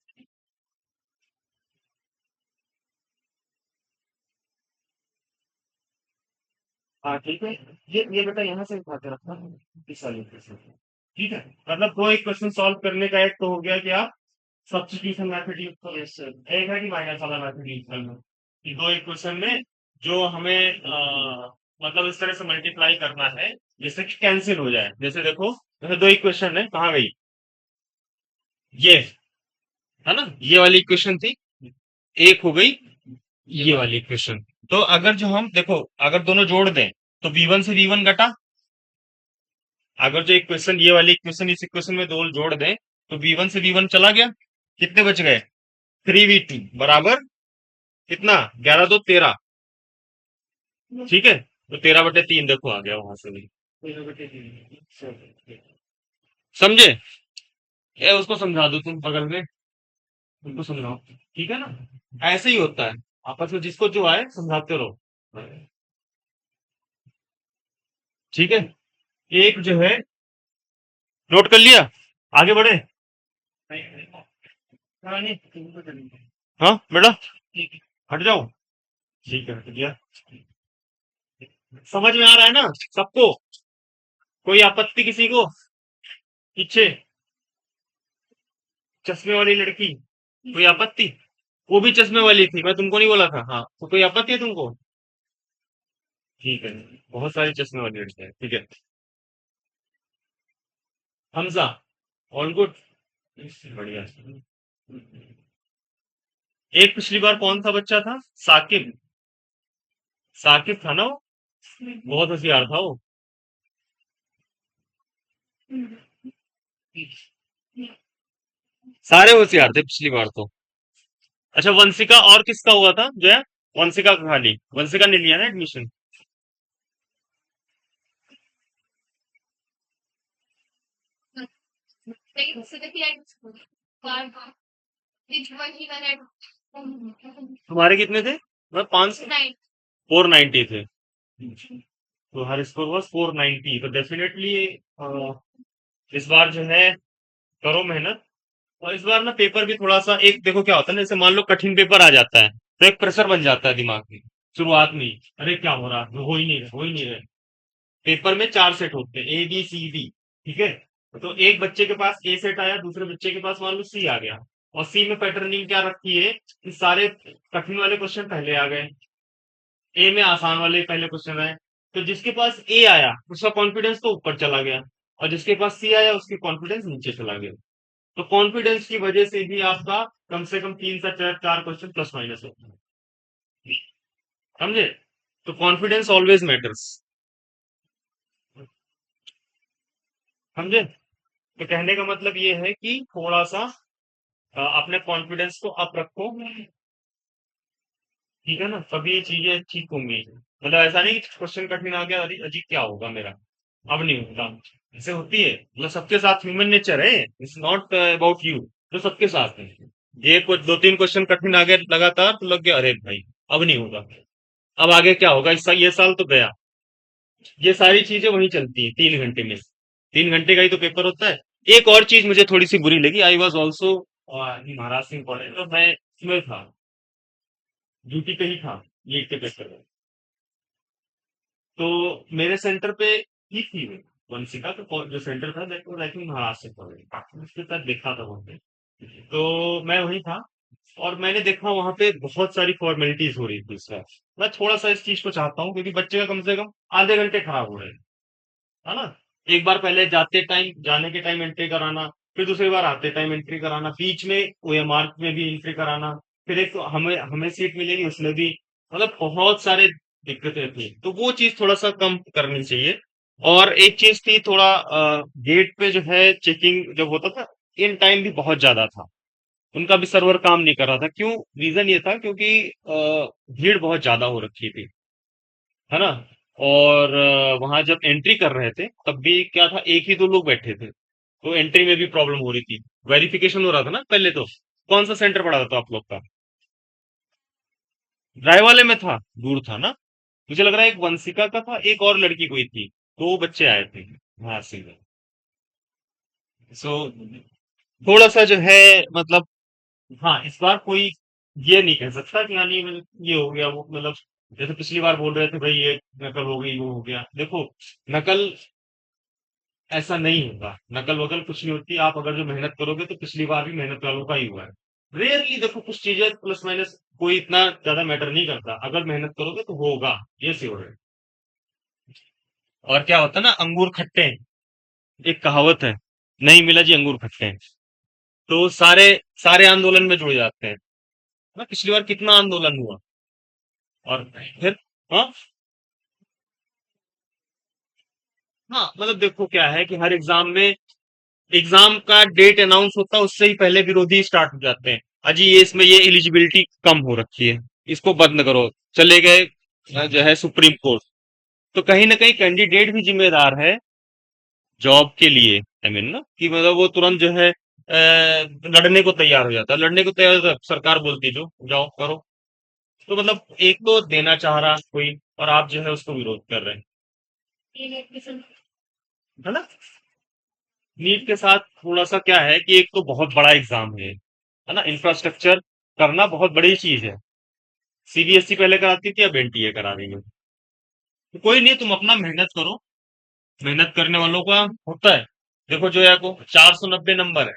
हाँ ठीक है, ये बेटा यहाँ से उठा के रखना, इस वाले से। ठीक है, मतलब दो एक क्वेश्चन सॉल्व करने का एक तो हो गया कि आप सब्स्टिट्यूशन मेथड यूज करो, एक है कि माइनस वाला मेथड यूज करना, कि दो एक क्वेश्चन में जो हमें मतलब इस तरह से मल्टीप्लाई करना है जिससे कि कैंसिल हो जाए। जैसे देखो, जैसे दो इक्वेशन है, कहाँ गई, ये है ना, ये वाली इक्वेशन थी, एक हो गई ये वाली इक्वेशन। तो अगर जो हम देखो, अगर दोनों जोड़ दें तो V1 से V1 घटा, अगर जो इक्वेशन ये वाली इक्वेशन इस इक्वेशन में दो जोड़ दें तो V1 से V1 चला गया, कितने बच गए, 3V2 बराबर कितना, 11 × 2 = 13। ठीक है, तो 13/3 देखो आ गया वहां से भी, 13/3 समझे। ये उसको समझा दो तुम बगल में, उनको समझाओ, ठीक है ना। ऐसे ही होता है, आपस में जिसको जो आए समझाते रहो। ठीक है, एक जो है, नोट कर लिया, आगे बढ़े। हाँ बेटा, हट जाओ, ठीक है, हट गया। समझ में आ रहा है ना सबको, कोई आपत्ति किसी को, पीछे चश्मे वाली लड़की, कोई आपत्ति, वो भी चश्मे वाली थी, मैं तुमको नहीं बोला था, हाँ तो कोई आपत्ति है तुमको, ठीक है, बहुत सारी चश्मे वाली लड़कियां हैं, ठीक है। हमजा, ऑल गुड, बढ़िया। एक पिछली बार कौन सा बच्चा था, साकिब, साकिब था ना वो, बहुत होशियार था वो। सारे होशियार थे पिछली बार तो। अच्छा, वंशिका और किसका हुआ था जो है, वंशिका का खाली, वंशिका ने लिया ना एडमिशन। तुम्हारे कितने थे, मैं 500, 490 थे। तुम्हारे स्कोर was 490, तो डेफिनेटली इस बार जो है करो मेहनत। और इस बार ना पेपर भी थोड़ा सा, एक देखो क्या होता है ना, जैसे मान लो कठिन पेपर आ जाता है तो एक प्रेशर बन जाता है दिमाग में शुरुआत में ही, अरे क्या हो रहा है, हो ही नहीं रहे, हो ही नहीं रहे। पेपर में 4 सेट होते हैं, A B C D, ठीक है। तो एक बच्चे के पास A सेट आया, दूसरे बच्चे के पास मान लो C आ गया, और C में पैटर्निंग क्या रखी है कि सारे कठिन वाले क्वेश्चन पहले आ गए, ए में आसान वाले पहले क्वेश्चन आए। तो जिसके पास ए आया उसका कॉन्फिडेंस तो ऊपर चला गया, और जिसके पास सी आया उसकी कॉन्फिडेंस नीचे चला गया। तो कॉन्फिडेंस की वजह से भी आपका कम से कम 3 से 4 क्वेश्चन प्लस माइनस होता है, समझे। तो कॉन्फिडेंस ऑलवेज मैटर्स, समझे। तो कहने का मतलब ये है कि थोड़ा सा अपने कॉन्फिडेंस को अप रखो, ठीक है ना, तभी ये चीजें ठीक होंगी। मतलब ऐसा नहीं कि क्वेश्चन कठिन आ गया, अरे अजी क्या होगा मेरा, अब नहीं होता, ऐसे होती है, मतलब सबके साथ ह्यूमन नेचर है, इट्स नॉट अबाउट यू, तो सबके साथ है। ये कुछ दो तीन क्वेश्चन कठिन आ गए लगातार तो लग गया अरे भाई अब नहीं होगा। अब आगे क्या होगा, इस साल, ये साल तो गया। ये सारी चीजें वहीं चलती हैं 3 घंटे में। 3 घंटे का ही तो पेपर होता है। एक और चीज मुझे थोड़ी सी बुरी लगी, I was also Maharaj college, तो मैं इसमें था, ड्यूटी पे ही था नीट के पेपर में। तो मेरे सेंटर पे ही थी वो वंशिका, तो जो सेंटर था that was I think Maharashtra college, उसके साथ देखा था वहां पे। तो मैं वहीं था और मैंने देखा वहां पे बहुत सारी फॉर्मेलिटीज हो रही थी इस बार। मैं थोड़ा सा इस चीज को चाहता हूँ क्योंकि बच्चे का कम से कम आधे घंटे खराब हो रहे हैं, है ना। एक बार पहले जाते टाइम, जाने के टाइम एंट्री कराना, फिर दूसरी बार आते टाइम एंट्री कराना, बीच में ओएमआर में भी एंट्री कराना, फिर एक तो हमें हमें सीट मिलेगी उसमें भी, मतलब बहुत सारे दिक्कतें थी। तो वो चीज थोड़ा सा कम करनी चाहिए। और एक चीज थी थोड़ा, गेट पे जो है चेकिंग जब होता था, इन टाइम भी बहुत ज्यादा था। उनका भी सर्वर काम नहीं कर रहा था। क्यों? रीजन ये था क्योंकि भीड़ बहुत ज्यादा हो रखी थी, है ना। और वहां जब एंट्री कर रहे थे तब भी क्या था, एक ही दो लोग बैठे थे, तो एंट्री में भी प्रॉब्लम हो रही थी। वेरिफिकेशन हो रहा था ना पहले तो। कौन सा सेंटर पड़ा था आप लोग का? ड्राई वाले में था, दूर था ना। मुझे लग रहा है एक वंशिका का था, एक और लड़की कोई थी, दो बच्चे आए थे हाँ से। सो थोड़ा सा जो है, मतलब, हाँ इस बार कोई ये नहीं कह सकता कि हाँ नहीं ये हो गया वो, मतलब जैसे पिछली बार बोल रहे थे भाई ये नकल हो गई वो हो गया। देखो, नकल ऐसा नहीं होगा, नकल वकल कुछ नहीं होती। आप अगर जो मेहनत करोगे तो पिछली बार भी मेहनत वालों का ही हुआ है। रेयरली देखो कुछ चीजें प्लस माइनस कोई इतना ज्यादा मैटर नहीं करता, अगर मेहनत करोगे तो होगा, ये श्योर है। और क्या होता है ना, अंगूर खट्टे हैं, एक कहावत है, नहीं मिला जी अंगूर खट्टे हैं। तो सारे सारे आंदोलन में जुड़ जाते हैं ना। पिछली बार कितना आंदोलन हुआ। और फिर, हाँ हाँ, मतलब देखो क्या है कि हर एग्जाम में, एग्जाम का डेट अनाउंस होता है उससे ही पहले विरोधी स्टार्ट हो जाते हैं। अजी ये इसमें ये एलिजिबिलिटी कम हो रखी है, इसको बंद करो। चले गए जो है सुप्रीम कोर्ट। तो कहीं ना कहीं कैंडिडेट भी जिम्मेदार है जॉब के लिए, आई मीन ना, कि मतलब वो तुरंत जो है लड़ने को तैयार हो जाता है, लड़ने को तैयार होता है, सरकार बोलती है जो जाओ करो। तो मतलब एक तो देना चाह रहा कोई, और आप जो है उसको विरोध कर रहे हैं, है ना। नीट के साथ थोड़ा सा क्या है कि एक तो बहुत बड़ा एग्जाम है ना, इंफ्रास्ट्रक्चर करना बहुत बड़ी चीज है। सीबीएसई पहले कराती थी, अब एनटीए करा रही है। तो कोई नहीं, तुम अपना मेहनत करो, मेहनत करने वालों का होता है। देखो जो है को 490 नंबर है,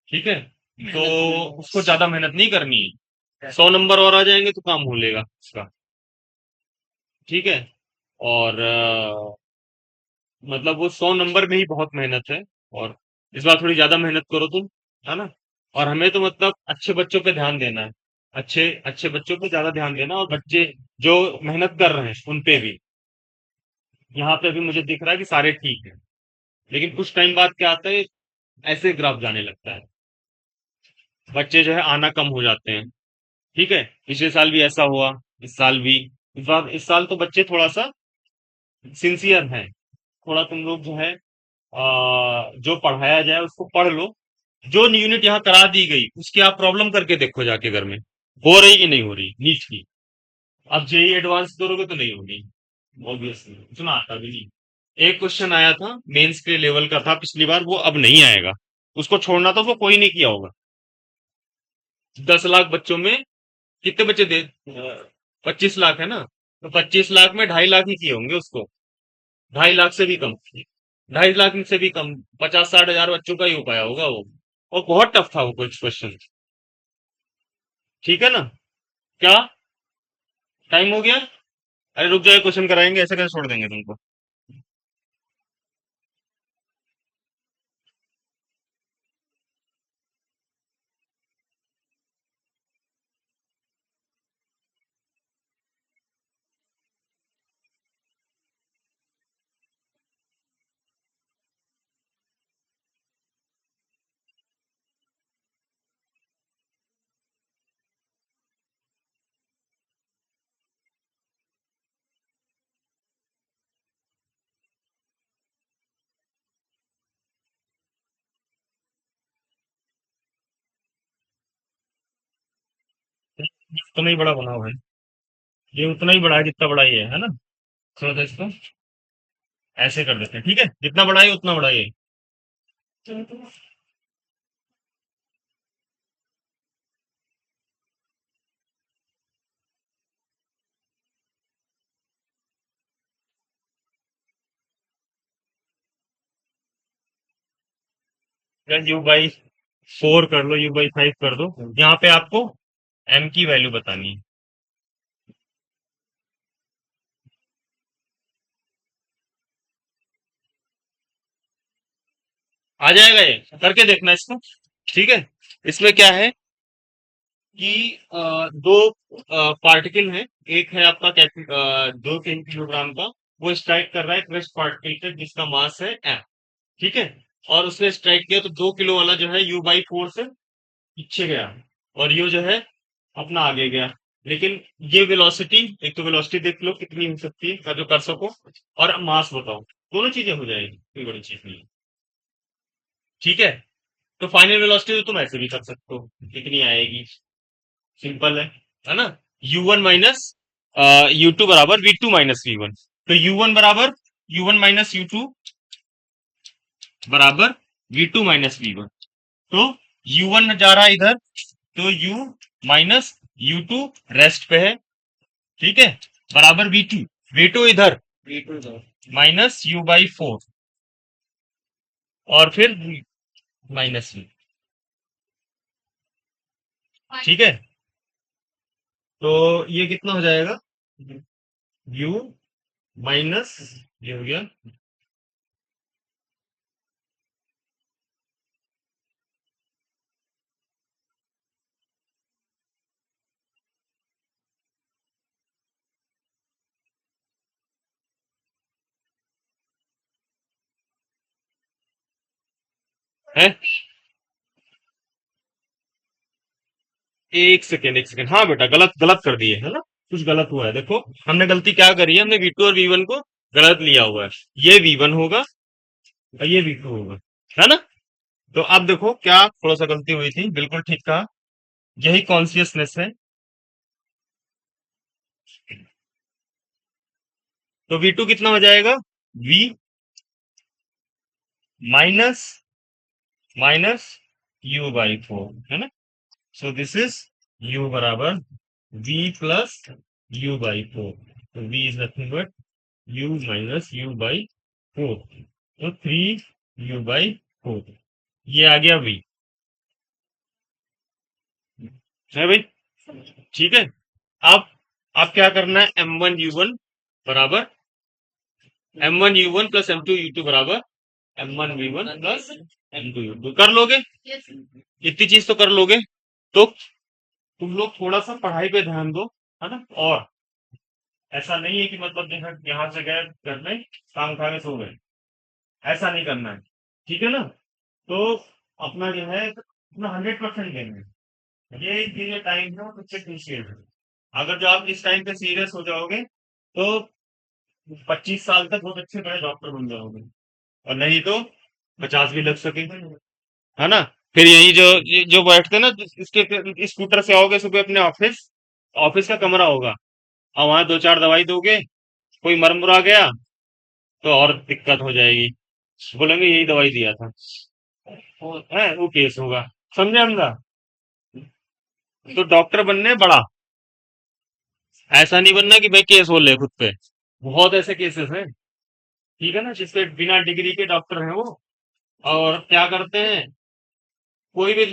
ठीक है, तो उसको ज्यादा मेहनत नहीं करनी है। 100 नंबर और आ जाएंगे तो काम हो लेगा उसका, ठीक है। और मतलब वो 100 नंबर में ही बहुत मेहनत है। और इस बार थोड़ी ज्यादा मेहनत करो तुम, है ना। और हमें तो मतलब अच्छे बच्चों पे ध्यान देना है, अच्छे अच्छे बच्चों पे ज्यादा ध्यान देना, और बच्चे जो मेहनत कर रहे हैं उन पे भी। यहाँ पे भी मुझे दिख रहा है कि सारे ठीक है, लेकिन कुछ टाइम बाद क्या आता है, ऐसे ग्राफ जाने लगता है, बच्चे जो है आना कम हो जाते हैं। ठीक है, पिछले साल भी ऐसा हुआ, इस साल भी। इस साल तो बच्चे थोड़ा सा सिंसियर हैं। थोड़ा तुम लोग जो है जो पढ़ाया जाए उसको पढ़ लो। जो यूनिट यहाँ करा दी गई उसकी आप प्रॉब्लम करके देखो जाके घर में, हो रही कि नहीं हो रही नीट की। अब जेई एडवांस करोगे तो नहीं होगी, ऑब्वियसली इतना आता भी नहीं। एक क्वेश्चन आया था मेंस के लेवल का था पिछली बार, वो अब नहीं आएगा। उसको छोड़ना तो वो कोई नहीं किया होगा। 10 लाख बच्चों में कितने बच्चे दे, 25 लाख है ना, तो 25 लाख में 2.5 लाख ही किए होंगे उसको, 2.5 लाख से भी कम, 2.5 लाख से भी कम, 50-60 हजार बच्चों का ही हो पाया होगा वो। और बहुत टफ था वो कुछ क्वेश्चन, ठीक है ना। क्या टाइम हो गया? अरे रुक जाए, क्वेश्चन कराएंगे, ऐसे कैसे छोड़ देंगे तुमको। उतना ही बड़ा बना हुआ है, ये उतना ही बड़ा है जितना बड़ा ये है ना। तो इसको ऐसे कर देते हैं, ठीक है, जितना बड़ा है उतना बड़ा ये। या U/4 कर लो, U/5 कर दो। यहाँ पे आपको m की वैल्यू बतानी है। आ जाएगा, ये करके देखना इसको, ठीक है। इसमें क्या है कि दो पार्टिकल हैं। एक है आपका 2 किलोग्राम का, वो स्ट्राइक कर रहा है क्रस्ट पार्टिकल पे जिसका मास है m, ठीक है। और उसने स्ट्राइक किया तो 2 किलो वाला जो है U/4 से पीछे गया, और ये जो है अपना आगे गया। लेकिन ये वेलोसिटी, एक तो वेलोसिटी देख लो कितनी हो सकती है, का जो कर सको, और मास बताओ, दोनों चीजें हो जाएगी, कोई बड़ी चीज नहीं है, ठीक है। तो फाइनल वेलोसिटी तो तुम ऐसे भी कर सकते हो, कितनी आएगी, सिंपल है ना। U1 माइनस U2 बराबर V2 माइनस V1। तो U1 बराबर V2 माइनस V1। तो U1 जा रहा है इधर, तो U माइनस U2 रेस्ट पे है, ठीक है, बराबर V2। V2 इधर माइनस U/4, और फिर माइनस V, ठीक है। तो ये कितना हो जाएगा, U माइनस, ये हो गया, है। एक सेकेंड, एक सेकेंड, हाँ बेटा, गलत गलत कर दिए है ना, कुछ गलत हुआ है, देखो हमने गलती क्या करी है, हमने V2 और V1 को गलत लिया हुआ है। ये V1 होगा और ये V2 होगा, है ना। तो अब देखो क्या थोड़ा सा गलती हुई थी, बिल्कुल ठीक कहा, यही कॉन्शियसनेस है। तो V2 कितना हो जाएगा, V माइनस माइनस U/4, है ना। सो दिस इज U बराबर V प्लस U/4। तो V is nothing but U minus U/4। तो 3U/4, ये आ गया V, है भाई, ठीक है। अब अब क्या करना है, M1U1 बराबर M1U1 प्लस M2U2 बराबर M1V1 प्लस M2U2, कर लोगे, इतनी चीज तो कर लोगे। तो तुम लोग थोड़ा सा पढ़ाई पे ध्यान दो, है ना। और ऐसा नहीं है कि मतलब देखो यहाँ से गए घर में काम खा के सो गए, ऐसा नहीं करना है, ठीक है ना। तो अपना जो है अपना 100% देंगे, ये टाइम है वो सबसे क्रूशियल है। अगर जो आप इस टाइम पे सीरियस हो जाओगे तो 25 साल तक बहुत अच्छे बड़े डॉक्टर बन जाओगे, और नहीं तो 50 भी लग सके, है ना। फिर यही जो बैठते ना, इसके स्कूटर से आओगे सुबह अपने ऑफिस, ऑफिस का कमरा होगा, और वहां 2 4 दवाई दोगे, कोई मर मुरा गया तो और दिक्कत हो जाएगी, बोलेंगे यही दवाई दिया था, है वो केस होगा, समझे हमला। तो डॉक्टर बनने बड़ा, ऐसा नहीं बनना कि भाई केस हो ले खुद पे, बहुत ऐसे केसेस हैं, ठीक है ना, जिसपे बिना डिग्री के डॉक्टर हैं वो, और क्या करते हैं, कोई भी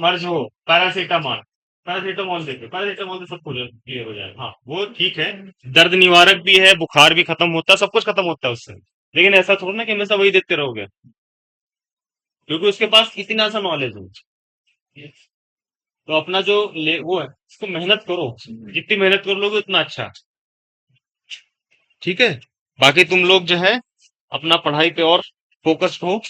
मर्ज हो, पैरासीटामोल, पैरासीटामोल देते, पैरासीटामोल से सब कुछ क्लियर हो जाएगा, हाँ वो ठीक है, दर्द निवारक भी है, बुखार भी खत्म होता है, सब कुछ खत्म होता है उससे। लेकिन ऐसा थोड़ा ना कि हमेशा वही देते रहोगे, क्योंकि उसके पास इतना सा नॉलेज हो। तो अपना जो वो है उसको मेहनत करो, जितनी मेहनत कर लोगे उतना अच्छा, ठीक है। बाकी तुम लोग जो है अपना पढ़ाई पे और फोकस्ड हो,